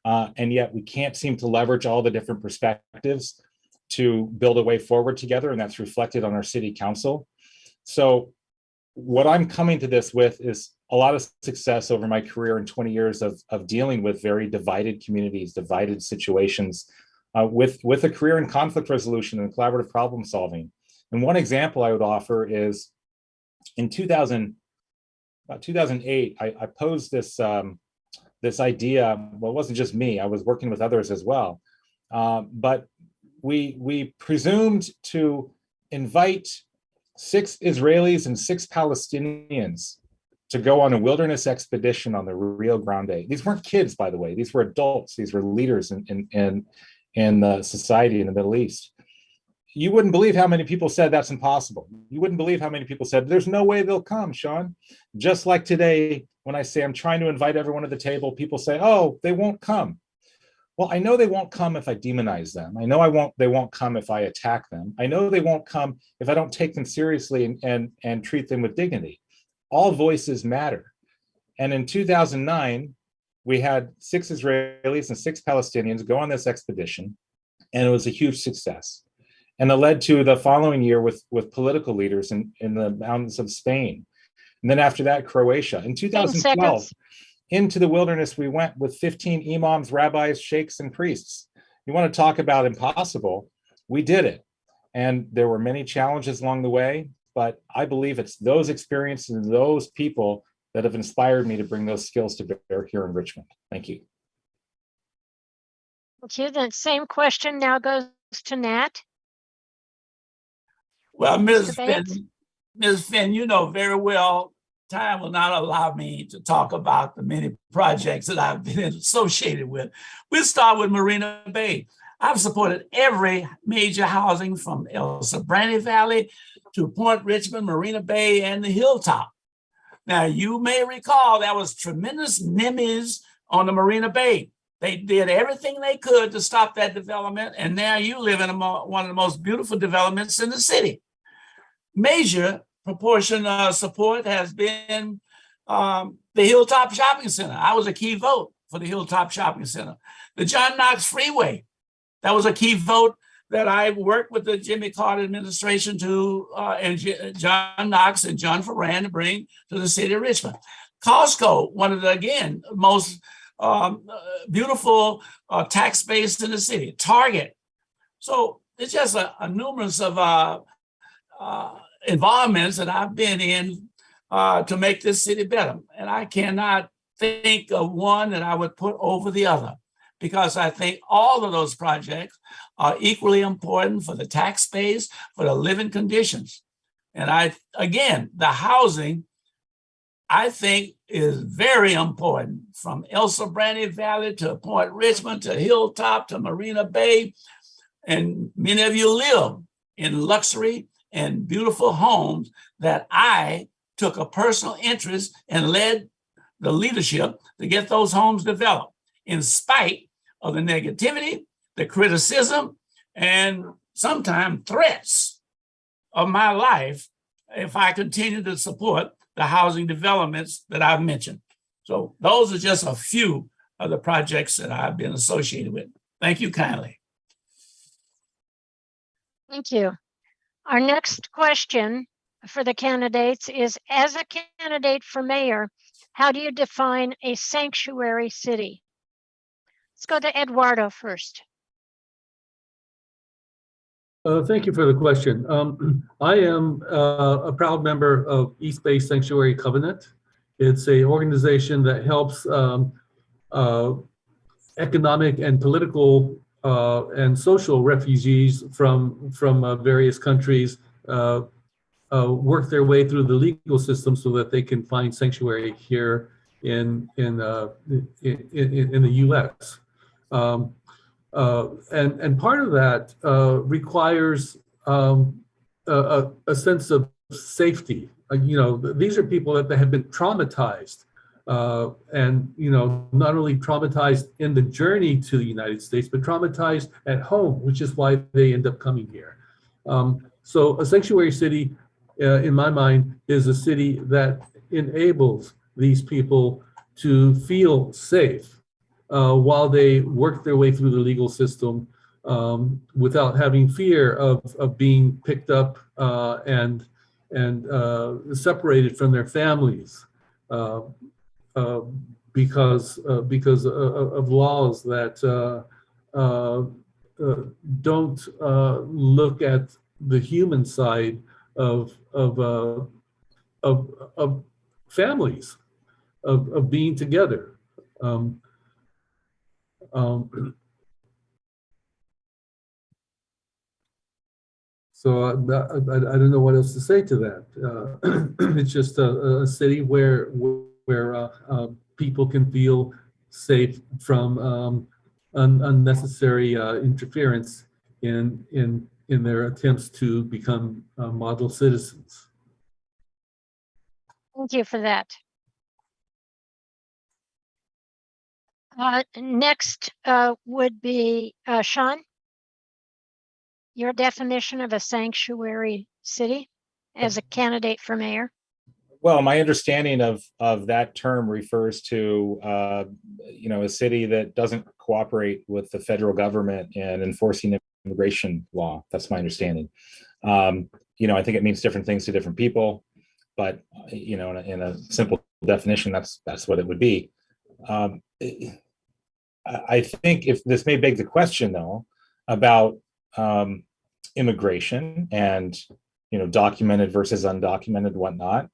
And yet we can't seem to leverage all the different perspectives to build a way forward together, and that's reflected on our city council. So what I'm coming to this with is a lot of success over my career in 20 years of dealing with very divided communities, divided situations, with a career in conflict resolution and collaborative problem solving. And one example I would offer is in 2000, about 2008, I posed this idea. Well, it wasn't just me. I was working with others as well. But we presumed to invite 6 Israelis and 6 Palestinians to go on a wilderness expedition on the Rio Grande. These weren't kids, by the way. These were adults. These were leaders in the society in the Middle East. You wouldn't believe how many people said that's impossible. You wouldn't believe how many people said, there's no way they'll come, Shawn. Just like today, when I say I'm trying to invite everyone to the table, people say, oh, they won't come. Well, I know they won't come if I demonize them. I know they won't come if I attack them. I know they won't come if I don't take them seriously and treat them with dignity. All voices matter. And in 2009, we had 6 Israelis and 6 Palestinians go on this expedition, and it was a huge success. And it led to the following year with political leaders in the mountains of Spain. And then after that, Croatia. In 2012, into the wilderness, we went with 15 imams, rabbis, sheikhs, and priests. You want to talk about impossible? We did it. And there were many challenges along the way, but I believe it's those experiences and those people that have inspired me to bring those skills to bear here in Richmond. Thank you. Thank you. That same question now goes to Nat. Well, Ms. Bates? Finn, you know very well, time will not allow me to talk about the many projects that I've been associated with. We'll start with Marina Bay. I've supported every major housing from El Sobrante Valley to Point Richmond, Marina Bay, and the Hilltop. Now, you may recall there was tremendous NIMBYs on the Marina Bay. They did everything they could to stop that development, and now you live in one of the most beautiful developments in the city. Major proportion of support has been the Hilltop Shopping Center. I was a key vote for the Hilltop Shopping Center. The John Knox Freeway, that was a key vote that I worked with the Jimmy Carter administration to, and John Knox and John Ferran to bring to the city of Richmond. Costco, one of the, again, most beautiful tax base in the city. Target. So it's just a numerous of environments that I've been in to make this city better. And I cannot think of one that I would put over the other, because I think all of those projects are equally important for the tax base, for the living conditions. And again, the housing, I think, is very important, from El Sobrante Valley to Point Richmond to Hilltop to Marina Bay. And many of you live in luxury and beautiful homes that I took a personal interest and led the leadership to get those homes developed, in spite of the negativity, the criticism, and sometimes threats of my life if I continue to support the housing developments that I've mentioned. So those are just a few of the projects that I've been associated with. Thank you kindly. Thank you. Our next question for the candidates is, as a candidate for mayor, how do you define a sanctuary city? Let's go to Eduardo first. Thank you for the question. I am a proud member of East Bay Sanctuary Covenant. It's an organization that helps economic and political and social refugees from various countries work their way through the legal system so that they can find sanctuary here in the U.S. And part of that requires a sense of safety. These are people that have been traumatized, and not only traumatized in the journey to the United States, but traumatized at home, which is why they end up coming here. So a sanctuary city, in my mind, is a city that enables these people to feel safe while they work their way through the legal system without having fear of being picked up and separated from their families because of laws that don't look at the human side of families of being together. So I don't know what else to say to that. It's just a city where people can feel safe from unnecessary interference in their attempts to become model citizens. Thank you for that. Next would be Shawn. Your definition of a sanctuary city as a candidate for mayor. Well, my understanding of that term refers to a city that doesn't cooperate with the federal government in enforcing immigration law. That's my understanding. I think it means different things to different people, but in a simple definition, that's what it would be. I think if this may beg the question though about immigration and documented versus undocumented whatnot.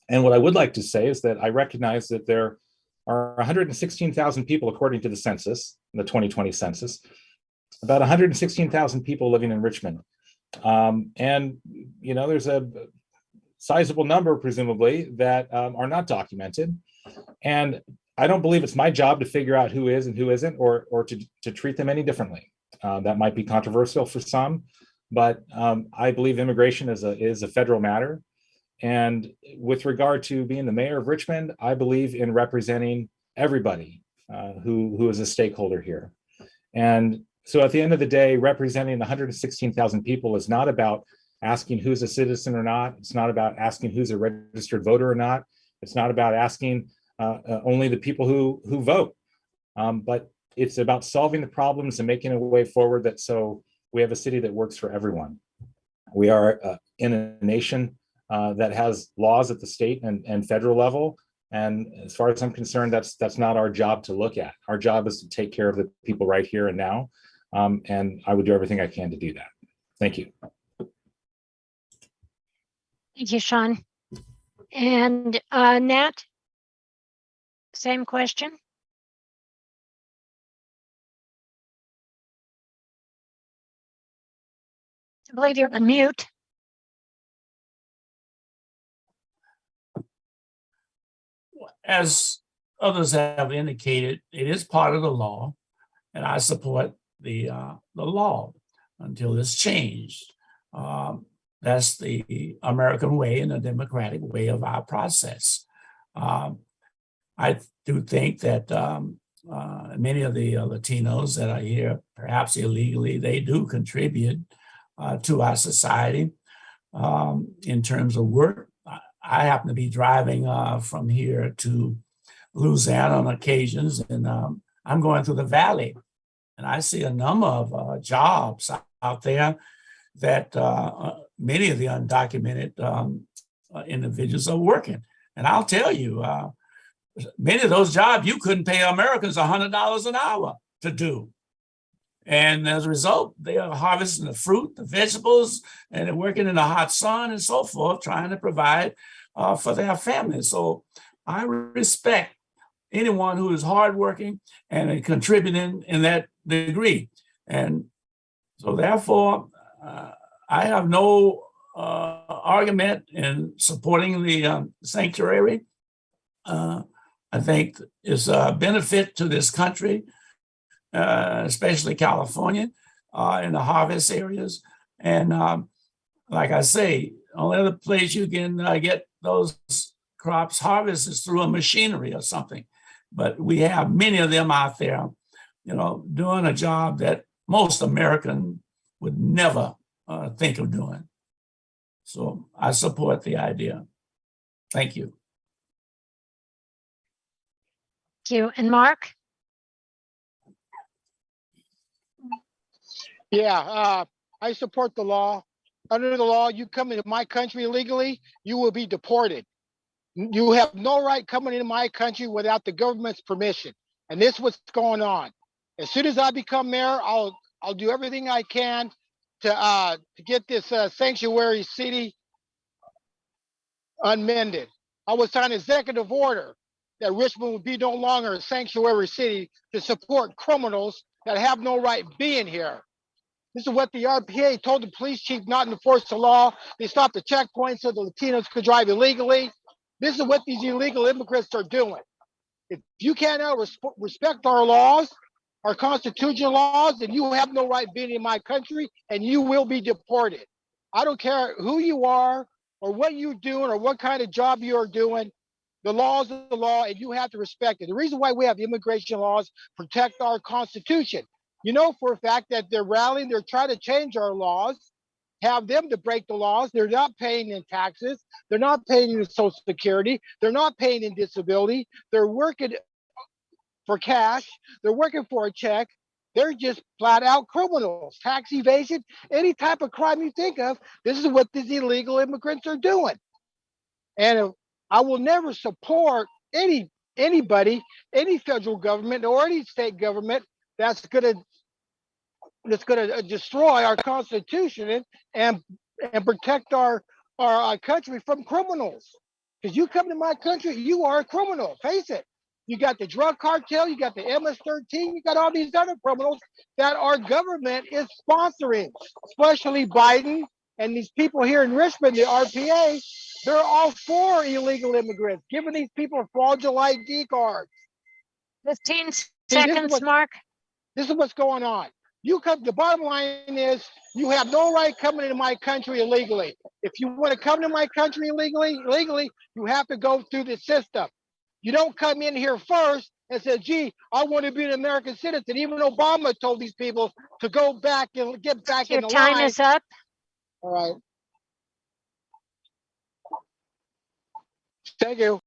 And what I would like to say is that I recognize that there are 116,000 people, according to the census, the 2020 census, about 116,000 people living in Richmond. And there's a sizable number, presumably, that are not documented. And I don't believe it's my job to figure out who is and who isn't, or to treat them any differently. That might be controversial for some, but I believe immigration is a federal matter. And with regard to being the mayor of Richmond, I believe in representing everybody who is a stakeholder here. And so at the end of the day, representing 116,000 people is not about asking who's a citizen or not. It's not about asking who's a registered voter or not. It's not about asking only the people who vote. But it's about solving the problems and making a way forward so we have a city that works for everyone. We are in a nation that has laws at the state and federal level. And as far as I'm concerned, that's not our job to look at. Our job is to take care of the people right here and now. And I would do everything I can to do that. Thank you. Thank you, Shawn. And Nat, same question. I believe you're on mute. As others have indicated, it is part of the law, and I support the law until it's changed. That's the American way and the democratic way of our process. I do think that many of the Latinos that are here, perhaps illegally, they do contribute to our society in terms of work. I happen to be driving from here to Louisiana on occasions, and I'm going through the valley, and I see a number of jobs out there that many of the undocumented individuals are working. And I'll tell you, many of those jobs you couldn't pay Americans $100 an hour to do. And as a result, they are harvesting the fruit, the vegetables, and they're working in the hot sun and so forth, trying to provide for their families. So I respect anyone who is hardworking and contributing in that degree. And so therefore, I have no argument in supporting the sanctuary. I think it's a benefit to this country, especially California, in the harvest areas. And like I say, only other place you can get those crops harvested is through a machinery or something. But we have many of them out there, doing a job that most Americans would never think of doing. So I support the idea. Thank you. Thank you. And Mark? Yeah, I support the law. Under the law, you come into my country illegally, you will be deported. You have no right coming into my country without the government's permission. And this is what's going on. As soon as I become mayor, I'll do everything I can to get this sanctuary city unmended. I would sign an executive order that Richmond would be no longer a sanctuary city to support criminals that have no right being here. This is what the RPA told the police chief not to enforce the law. They stopped the checkpoints so the Latinos could drive illegally. This is what these illegal immigrants are doing. If you cannot respect our laws, our constitutional laws, then you have no right being in my country and you will be deported. I don't care who you are or what you're doing or what kind of job you are doing. The law is the law and you have to respect it. The reason why we have immigration laws protect our Constitution. You know for a fact that they're rallying, they're trying to change our laws, have them to break the laws. They're not paying in taxes. They're not paying in Social Security. They're not paying in disability. They're working for cash. They're working for a check. They're just flat out criminals. Tax evasion, any type of crime you think of, this is what these illegal immigrants are doing. And I will never support anybody, any federal government or any state government that's gonna destroy our Constitution and protect our country from criminals. Because you come to my country, you are a criminal. Face it. You got the drug cartel, you got the MS-13, you got all these other criminals that our government is sponsoring, especially Biden and these people here in Richmond, the RPA. They're all for illegal immigrants, giving these people fraudulent ID cards. 15 seconds, Mark. This is what's going on. The bottom line is you have no right coming into my country illegally. If you want to come to my country illegally, you have to go through the system. You don't come in here first and say, gee, I want to be an American citizen. Even Obama told these people to go back and get back in the line. Your time is up. All right. Thank you. All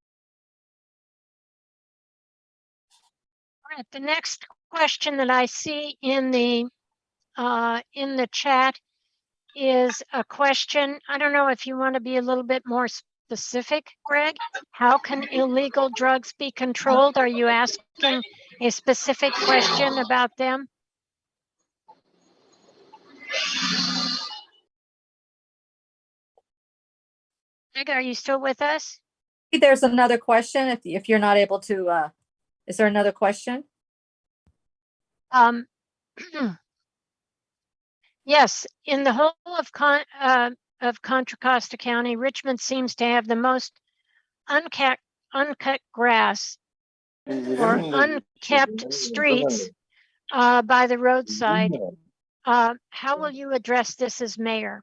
right, the next question that I see in the chat is a question. I don't know if you want to be a little bit more specific, Greg. How can illegal drugs be controlled? Are you asking a specific question about them? Greg, are you still with us? There's another question. If you're not able to, is there another question? Yes, in the whole of Contra Costa County, Richmond seems to have the most uncut grass or unkept streets by the roadside. How will you address this as mayor?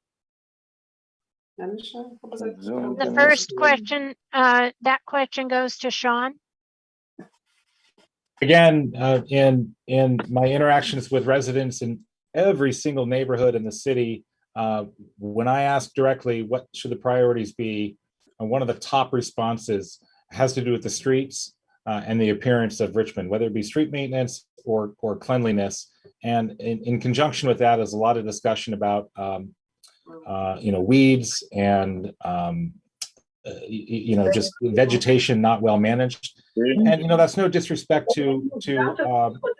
The first question, that question goes to Shawn. Again, in my interactions with residents in every single neighborhood in the city, when I ask directly what should the priorities be, one of the top responses has to do with the streets and the appearance of Richmond, whether it be street maintenance or cleanliness. And in conjunction with that is a lot of discussion about weeds and just vegetation not well managed. And that's no disrespect to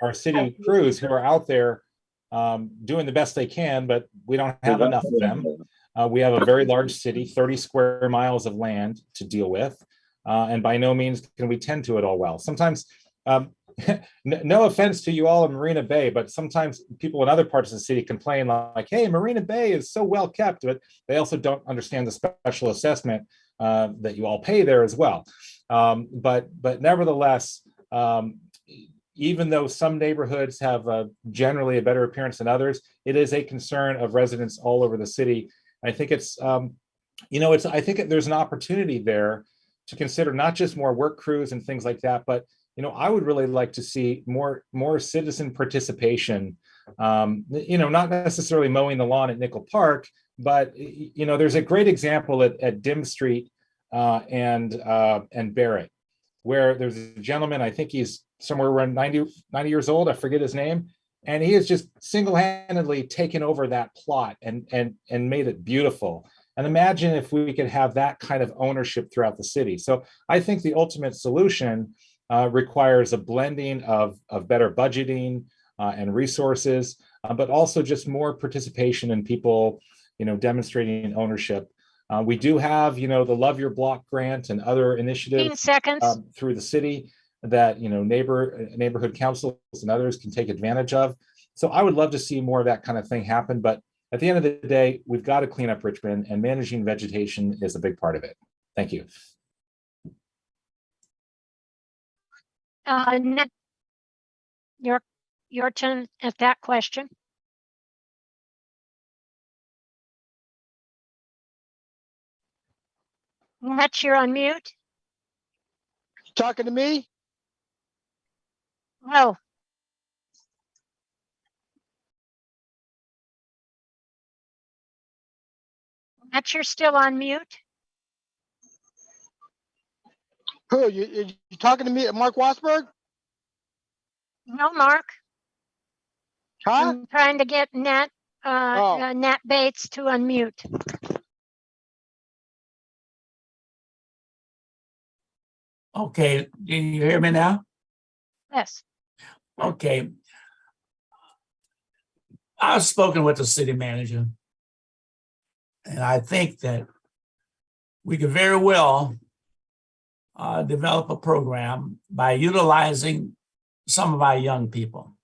our city crews who are out there doing the best they can, but we don't have enough of them. We have a very large city, 30 square miles of land to deal with, and by no means can we tend to it all well. Sometimes, no offense to you all in Marina Bay, but sometimes people in other parts of the city complain like, hey, Marina Bay is so well kept, but they also don't understand the special assessment that you all pay there as well. But nevertheless, even though some neighborhoods have generally a better appearance than others, it is a concern of residents all over the city. I think it's, I think there's an opportunity there to consider not just more work crews and things like that, but I would really like to see more citizen participation. Not necessarily mowing the lawn at Nickel Park, but there's a great example at Dim Street and Barrett, where there's a gentleman, I think he's somewhere around 90 years old, I forget his name, and he has just single-handedly taken over that plot and made it beautiful. And imagine if we could have that kind of ownership throughout the city. So I think the ultimate solution requires a blending of better budgeting and resources, but also just more participation in people, demonstrating ownership. We do have, the Love Your Block grant and other 15 initiatives seconds. through the city that, neighborhood councils and others can take advantage of. So I would love to see more of that kind of thing happen. But at the end of the day, we've got to clean up Richmond, and managing vegetation is a big part of it. Thank you. Nat, your turn at that question. Nat, you're on mute. Talking to me? Oh. Nat, you're still on mute. Who, you talking to me, Mark Wassberg? No, Mark. Huh? I'm trying to get Nat Bates to unmute. Okay, can you hear me now? Yes. Okay. I've spoken with the city manager, and I think that we could very well develop a program by utilizing some of our young people.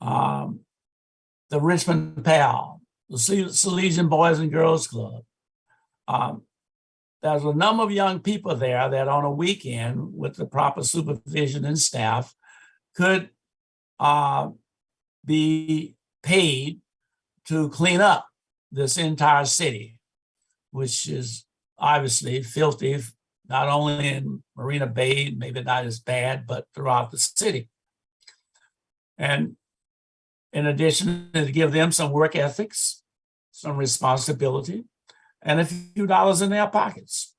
The Richmond PAL, the Salesian Boys and Girls Club. There's a number of young people there that on a weekend with the proper supervision and staff could be paid to clean up this entire city, which is obviously filthy, not only in Marina Bay, maybe not as bad, but throughout the city. And in addition, to give them some work ethics, some responsibility, and a few dollars in their pockets.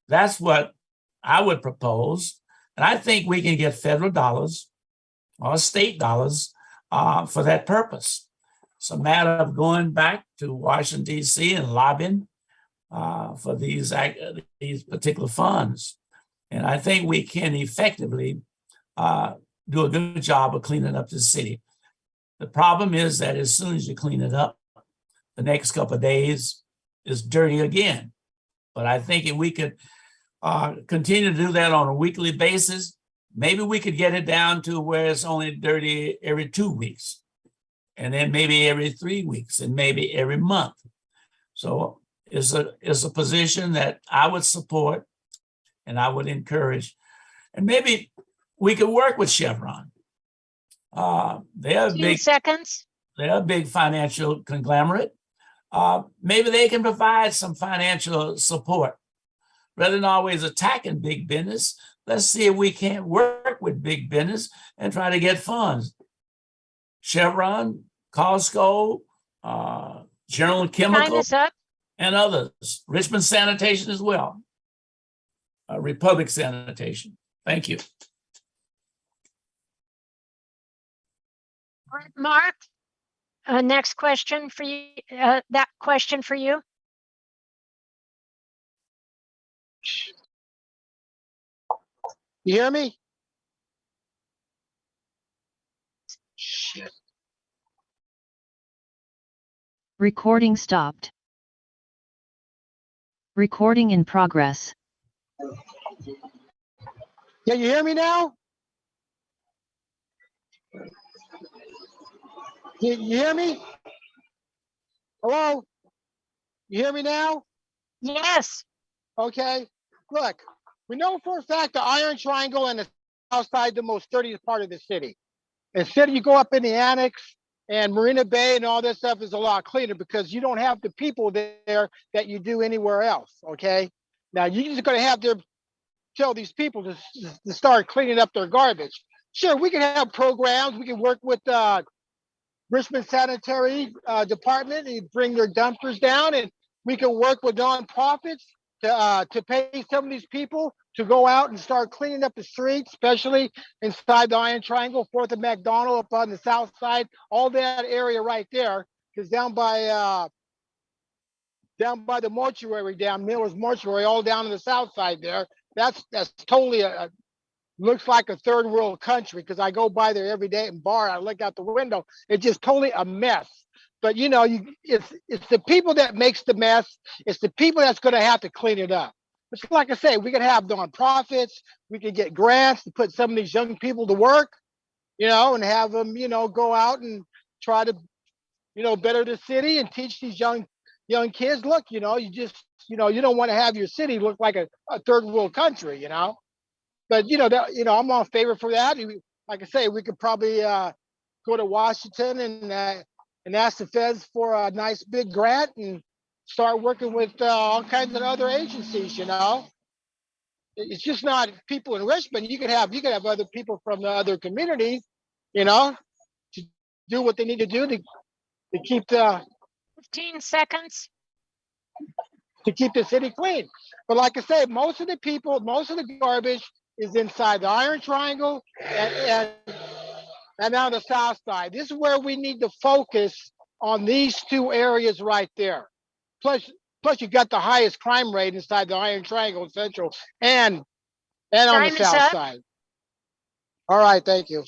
That's what I would propose. And I think we can get federal dollars or state dollars for that purpose. It's a matter of going back to Washington, D.C. and lobbying for these particular funds. And I think we can effectively do a good job of cleaning up the city. The problem is that as soon as you clean it up, the next couple of days is dirty again. But I think if we could continue to do that on a weekly basis, maybe we could get it down to where it's only dirty every 2 weeks, and then maybe every 3 weeks, and maybe every month. So it's a position that I would support and I would encourage. And maybe we could work with Chevron. They're 2 seconds. They're a big financial conglomerate. Maybe they can provide some financial support. Rather than always attacking big business, let's see if we can't work with big business and try to get funds. Chevron, Costco, General Chemical, Time is up. and others. Richmond Sanitation as well. Republic Sanitation. Thank you. Mark, next question for you. That question for you. You hear me? Shit. Recording stopped. Recording in progress. Yeah, you hear me now? You hear me? Hello? You hear me now? Yes. Okay. Look, we know for a fact the Iron Triangle and the south side, the most dirtiest part of the city. Instead, you go up in the annex and Marina Bay and all this stuff is a lot cleaner because you don't have the people there that you do anywhere else. Okay. Now you're just going to have to tell these people to start cleaning up their garbage. Sure, we can have programs. We can work with Richmond Sanitary Department and bring their dumpsters down, and we can work with nonprofits to pay some of these people to go out and start cleaning up the streets, especially inside the Iron Triangle, 4th and McDonald, up on the south side, all that area right there. Because down by the mortuary, down Miller's Mortuary, all down on the south side there, that's totally looks like a third world country because I go by there every day and bar. I look out the window. It's just totally a mess. But it's the people that makes the mess. It's the people that's going to have to clean it up. It's like I say, we could have nonprofits. We could get grants to put some of these young people to work, and have them, go out and try to, better the city and teach these young kids. Look, you don't want to have your city look like a third world country, But I'm on favor for that. Like I say, we could probably go to Washington and ask the feds for a nice big grant and start working with all kinds of other agencies. It's just not people in Richmond. You could have other people from the other communities, to do what they need to do to keep the 15 seconds. city clean. But like I say, most of the garbage is inside the Iron Triangle and on the south side. This is where we need to focus on these two areas right there. Plus you got the highest crime rate inside the Iron Triangle Central and on the Time is south up. side. All right, thank you.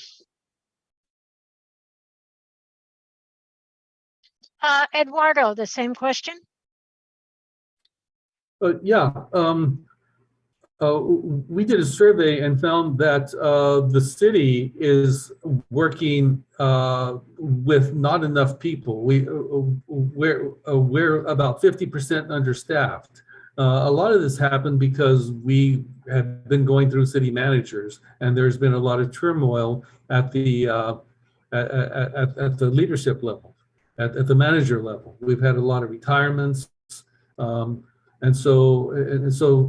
Eduardo, the same question. Yeah, we did a survey and found that the city is working with not enough people. We're about 50% understaffed. A lot of this happened because we have been going through city managers, and there's been a lot of turmoil at the leadership level, at the manager level. We've had a lot of retirements. And so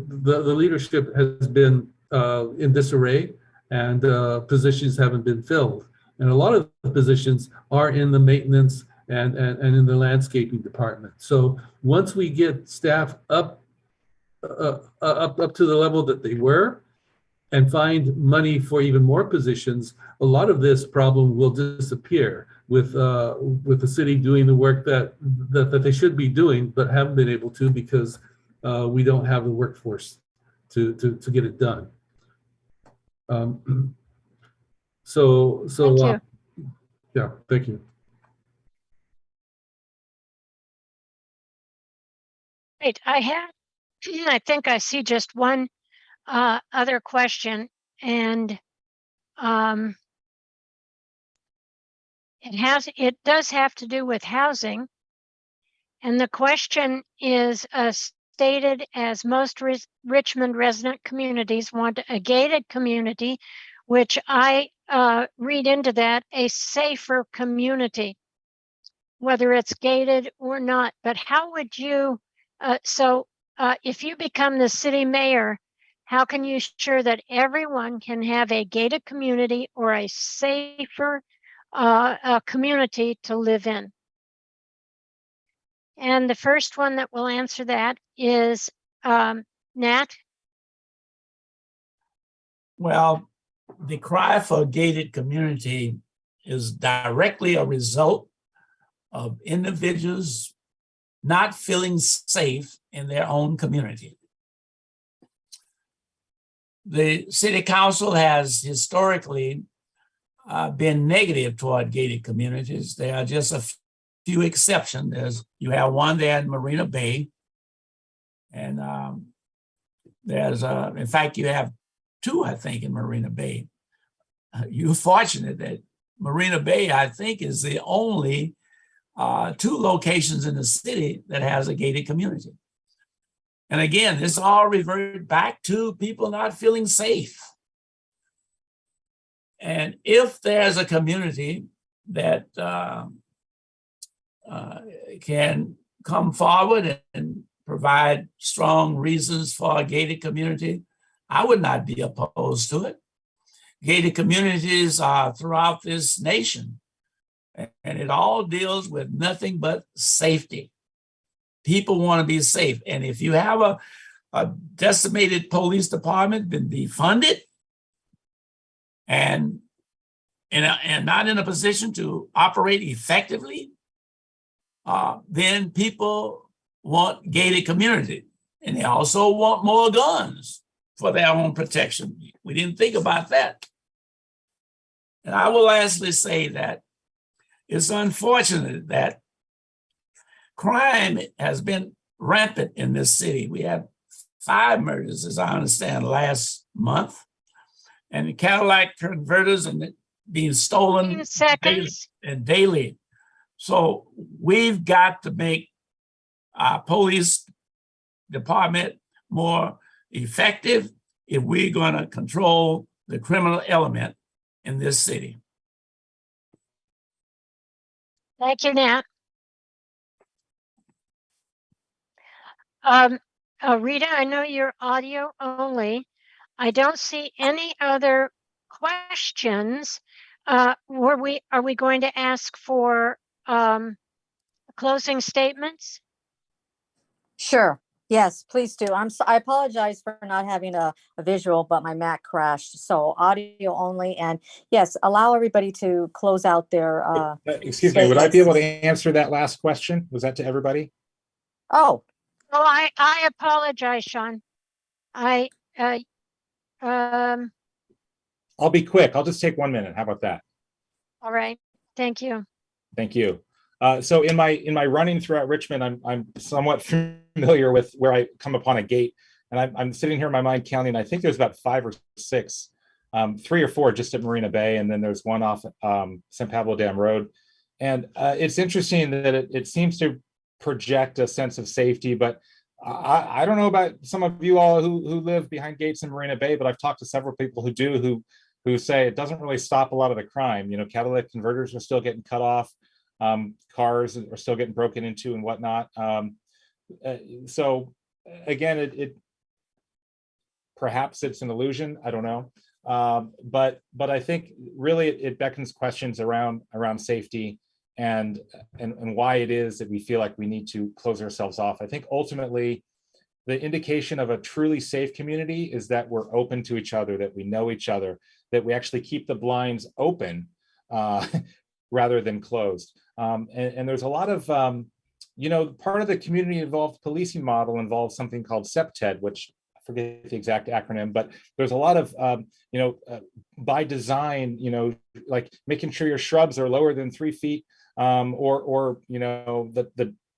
the leadership has been in disarray, and positions haven't been filled. And a lot of the positions are in the maintenance and in the landscaping department. So once we get staff up to the level that they were, and find money for even more positions, a lot of this problem will disappear with the city doing the work that they should be doing, but haven't been able to because we don't have the workforce to get it done. So Thank you. Yeah, thank you. Wait, I think I see just one other question, and it does have to do with housing. And the question is stated as most Richmond resident communities want a gated community, which I read into that a safer community, whether it's gated or not. But how would you, if you become the city mayor, how can you ensure that everyone can have a gated community or a safer community to live in? And the first one that will answer that is Nat. Well, the cry for a gated community is directly a result of individuals not feeling safe in their own community. The city council has historically been negative toward gated communities. There are just a few exceptions. You have one there in Marina Bay, and in fact, you have two, I think, in Marina Bay. You're fortunate that Marina Bay, I think, is the only two locations in the city that has a gated community. And again, this all reverted back to people not feeling safe. And if there's a community that can come forward and provide strong reasons for a gated community, I would not be opposed to it. Gated communities are throughout this nation, and it all deals with nothing but safety. People want to be safe. And if you have a decimated police department, been defunded, and not in a position to operate effectively, then people want gated community. And they also want more guns for their own protection. We didn't think about that. And I will lastly say that it's unfortunate that crime has been rampant in this city. We had 5 murders, as I understand, last month. And the Cadillac converters and being stolen 15 seconds. daily. So we've got to make our police department more effective if we're going to control the criminal element in this city. Thank you, Nat. Rita, I know you're audio only. I don't see any other questions. Are we going to ask for closing statements? Sure. Yes, please do. I apologize for not having a visual, but my Mac crashed. So audio only. And yes, allow everybody to close out their Excuse me, would I be able to answer that last question? Was that to everybody? Oh, Oh, I apologize, Shawn. I'll be quick. I'll just take 1 minute. How about that? all right. Thank you. Thank you. So in my running throughout Richmond, I'm somewhat familiar with where I come upon a gate, and I'm sitting here in my mind counting. I think there's about 5 or 6, 3 or 4 just at Marina Bay, and then there's one off San Pablo Dam Road. And it's interesting that it seems to project a sense of safety, but I don't know about some of you all who live behind gates in Marina Bay, but I've talked to several people who do who say it doesn't really stop a lot of the crime. You know, catalytic converters are still getting cut off. Cars are still getting broken into and whatnot. So again, it perhaps it's an illusion. I don't know. But I think really it beckons questions around safety and why it is that we feel like we need to close ourselves off. I think ultimately the indication of a truly safe community is that we're open to each other, that we know each other, that we actually keep the blinds open rather than closed. And there's a lot of, part of the community involved policing model involves something called CEPTED, which I forget the exact acronym, but there's a lot of, by design, like making sure your shrubs are lower than 3 feet, or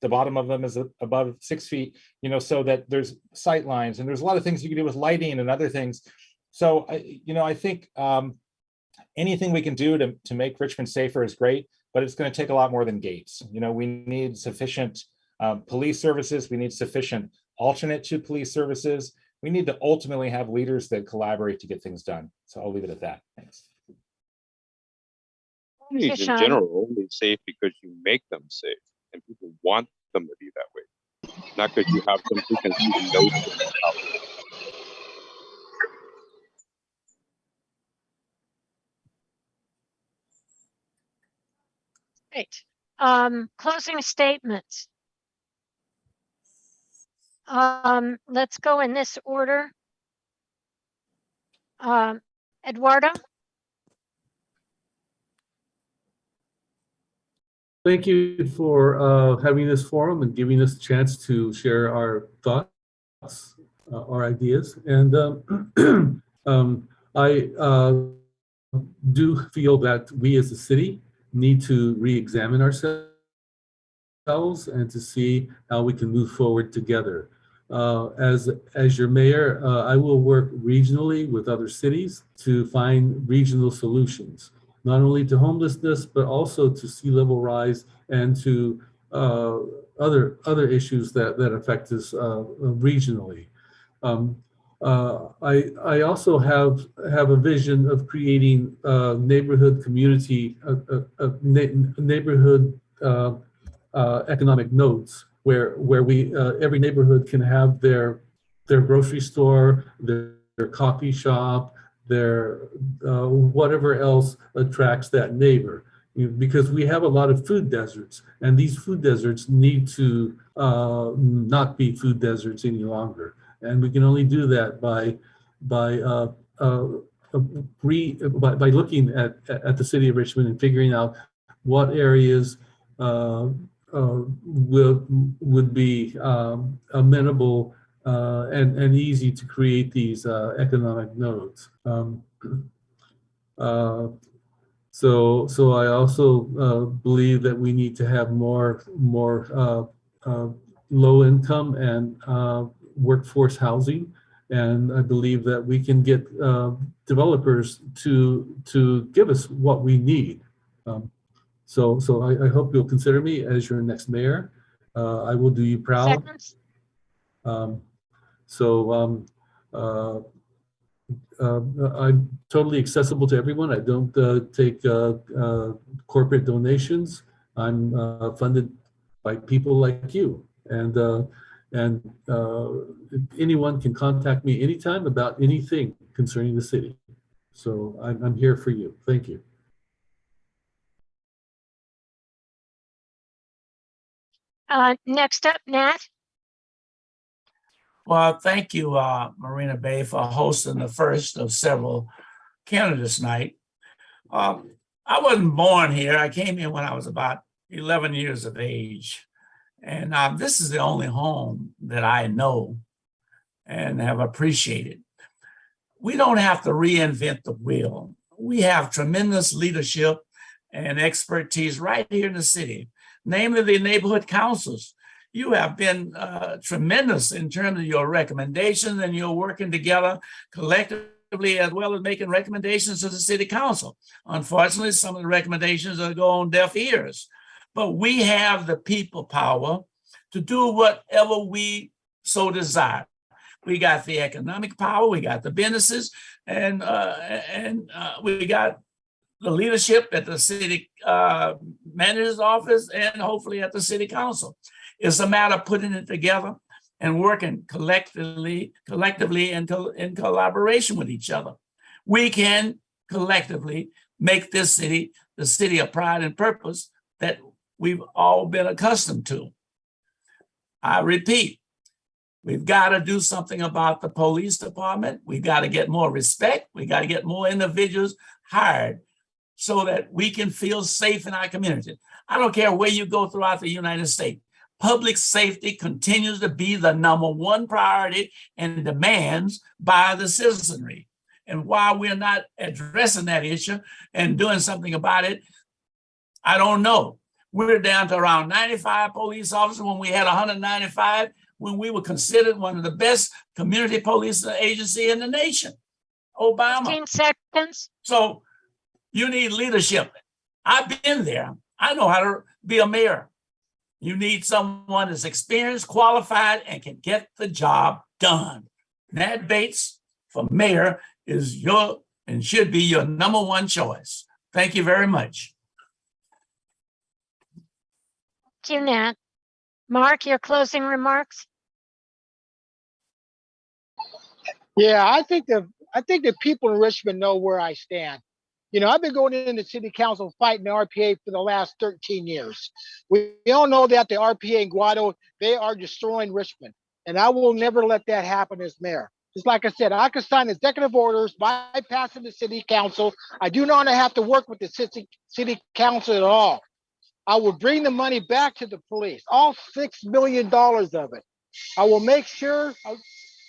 the bottom of them is above 6 feet, so that there's sight lines, and there's a lot of things you can do with lighting and other things. So, I think anything we can do to make Richmond safer is great, but it's going to take a lot more than gates. We need sufficient police services. We need sufficient alternate to police services. We need to ultimately have leaders that collaborate to get things done. So I'll leave it at that. Thanks. Communities in general are only safe because you make them safe, and people want them to be that way, not because you have some preconceived notion of how. Great. Closing statements. Let's go in this order. Eduardo? Thank you for having this forum and giving us a chance to share our thoughts, our ideas. And I do feel that we as a city need to re-examine ourselves and to see how we can move forward together. As your mayor, I will work regionally with other cities to find regional solutions, not only to homelessness, but also to sea level rise and to other issues that affect us regionally. I also have a vision of creating neighborhood community, neighborhood economic nodes where we every neighborhood can have their grocery store, their coffee shop, their whatever else attracts that neighbor. Because we have a lot of food deserts, and these food deserts need to not be food deserts any longer. And we can only do that by looking at the city of Richmond and figuring out what areas would be amenable and easy to create these economic nodes. So I also believe that we need to have more low income and workforce housing. And I believe that we can get developers to give us what we need. So I hope you'll consider me as your next mayor. I will do you proud. Seconds. I'm totally accessible to everyone. I don't take corporate donations. I'm funded by people like you, and anyone can contact me anytime about anything concerning the city. So I'm here for you. Thank you. Next up, Nat. Well, thank you, Marina Bay, for hosting the first of several candidates night. I wasn't born here. I came here when I was about 11 years of age. And this is the only home that I know and have appreciated. We don't have to reinvent the wheel. We have tremendous leadership and expertise right here in the city, namely the neighborhood councils. You have been tremendous in terms of your recommendations, and you're working together collectively as well as making recommendations to the city council. Unfortunately, some of the recommendations are go on deaf ears, but we have the people power to do whatever we so desire. We got the economic power, we got the businesses, and we got the leadership at the city manager's office and hopefully at the city council. It's a matter of putting it together and working collectively and in collaboration with each other. We can collectively make this city the city of pride and purpose that we've all been accustomed to. I repeat, we've got to do something about the police department. We've got to get more respect. We got to get more individuals hired so that we can feel safe in our community. I don't care where you go throughout the United States. Public safety continues to be the #1 priority and demands by the citizenry. And while we're not addressing that issue and doing something about it, I don't know. We're down to around 95 police officers when we had 195, when we were considered one of the best community police agency in the nation. Obama. 15 seconds. So you need leadership. I've been there. I know how to be a mayor. You need someone that's experienced, qualified, and can get the job done. Nat Bates for mayor is your and should be your #1 choice. Thank you very much. Thank you, Nat. Mark, your closing remarks? Yeah, I think the people in Richmond know where I stand. You know, I've been going in the city council fighting the RPA for the last 13 years. We all know that the RPA and Guado, they are destroying Richmond. And I will never let that happen as mayor. Just like I said, I can sign executive orders bypassing the city council. I do not have to work with the city council at all. I will bring the money back to the police, all $6 million of it. I will make sure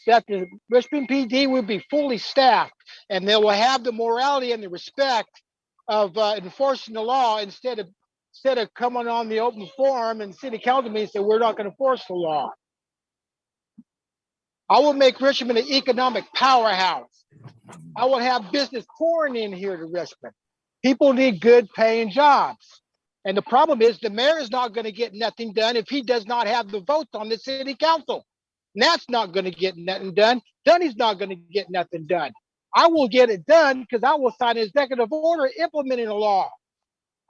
that the Richmond PD will be fully staffed and they will have the morality and the respect of enforcing the law instead of coming on the open forum and city council meetings and say we're not going to enforce the law. I will make Richmond an economic powerhouse. I will have business pouring in here to Richmond. People need good paying jobs. And the problem is the mayor is not going to get nothing done if he does not have the votes on the city council. Nat's not going to get nothing done. Dunny's not going to get nothing done. I will get it done because I will sign an executive order implementing the law.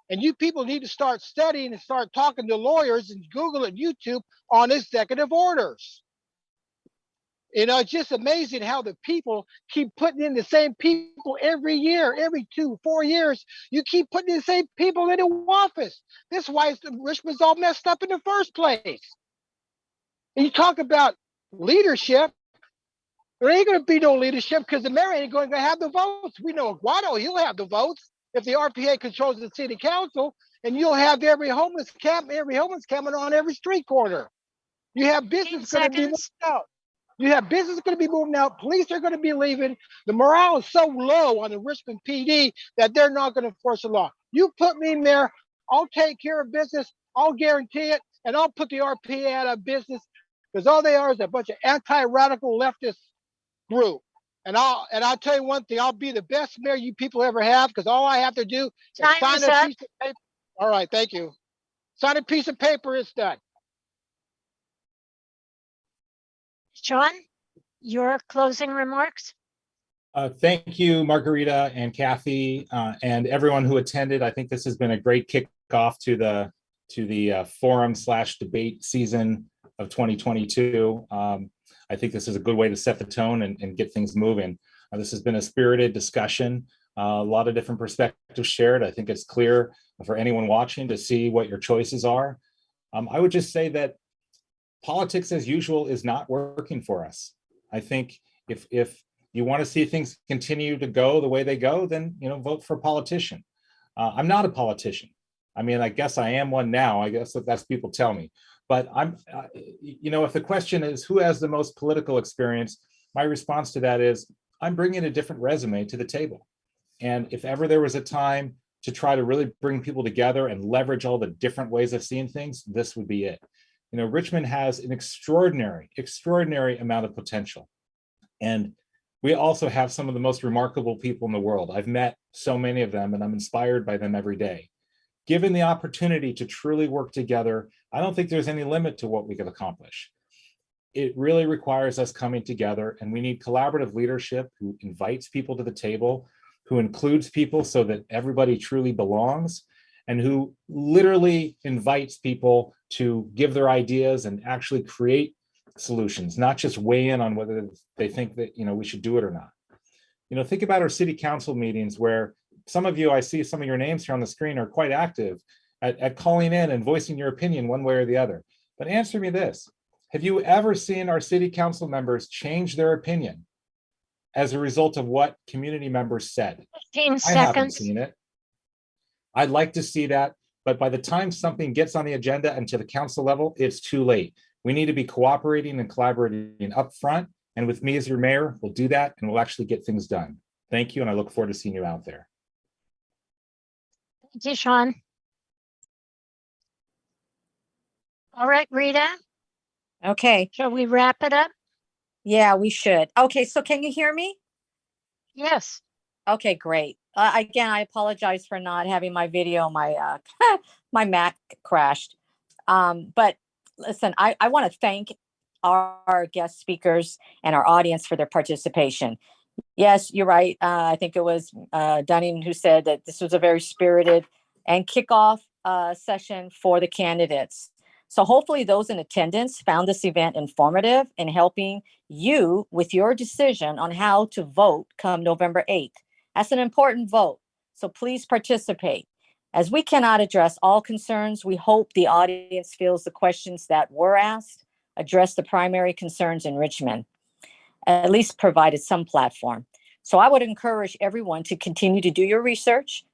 And you people need to start studying and start talking to lawyers and Google and YouTube on executive orders. You know, it's just amazing how the people keep putting in the same people every year, every 2-4 years. You keep putting the same people into office. This is why Richmond's all messed up in the first place. And you talk about leadership. There ain't going to be no leadership because the mayor ain't going to have the votes. We know Eduardo, he'll have the votes if the RPA controls the city council, and you'll have every homeless camp on every street corner. You have business going to be moving out. You have business going to be moving out. Police are going to be leaving. The morale is so low on the Richmond PD that they're not going to enforce the law. You put me in there, I'll take care of business. I'll guarantee it. and I'll put the RPA out of business because all they are is a bunch of anti-radical leftist group. And I'll tell you one thing, I'll be the best mayor you people ever have because all I have to do is Time sign is a up. piece of paper. All right, thank you. Sign a piece of paper, it's done. Shawn, your closing remarks? Thank you, Margarita and Kathy, and everyone who attended. I think this has been a great kickoff to the forum/debate season of 2022. I think this is a good way to set the tone and get things moving. This has been a spirited discussion, a lot of different perspectives shared. I think it's clear for anyone watching to see what your choices are. I would just say that politics as usual is not working for us. I think if you want to see things continue to go the way they go, then vote for a politician. I'm not a politician. I mean, I guess I am one now. I guess that's people tell me. But I'm, if the question is who has the most political experience, my response to that is I'm bringing a different resume to the table. And if ever there was a time to try to really bring people together and leverage all the different ways of seeing things, this would be it. Richmond has an extraordinary amount of potential. And we also have some of the most remarkable people in the world. I've met so many of them and I'm inspired by them every day. Given the opportunity to truly work together, I don't think there's any limit to what we can accomplish. It really requires us coming together, and we need collaborative leadership who invites people to the table, who includes people so that everybody truly belongs, and who literally invites people to give their ideas and actually create solutions, not just weigh in on whether they think that we should do it or not. Think about our city council meetings where some of you, I see some of your names here on the screen, are quite active at calling in and voicing your opinion one way or the other. But answer me this: have you ever seen our city council members change their opinion as a result of what community members said? 15 I haven't seconds. seen it. I'd like to see that, but by the time something gets on the agenda and to the council level, it's too late. We need to be cooperating and collaborating up front, and with me as your mayor, we'll do that and we'll actually get things done. Thank you, and I look forward to seeing you out there. Thank you, Shawn. All right, Rita, Okay. shall we wrap it up? Yeah, we should. Okay. So can you hear me? Yes. Okay, great. Again, I apologize for not having my video. My my Mac crashed. But listen, I want to thank our guest speakers and our audience for their participation. Yes, you're right. I think it was Dunning who said that this was a very spirited and kickoff session for the candidates. So hopefully those in attendance found this event informative in helping you with your decision on how to vote come November 8th. That's an important vote. So please participate. As we cannot address all concerns, we hope the audience feels the questions that were asked address the primary concerns in Richmond, at least provided some platform. So I would encourage everyone to continue to do your research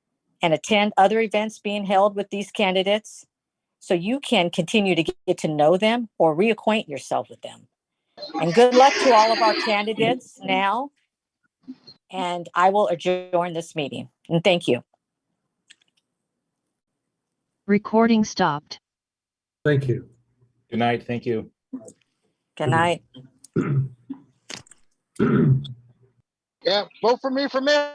and attend other events being held with these candidates so you can continue to get to know them or reacquaint yourself with them. And good luck to all of our candidates now. And I will adjourn this meeting. And thank you. Recording stopped. Thank you. Good night. Thank you. Good night. Yeah, vote for me for mayor.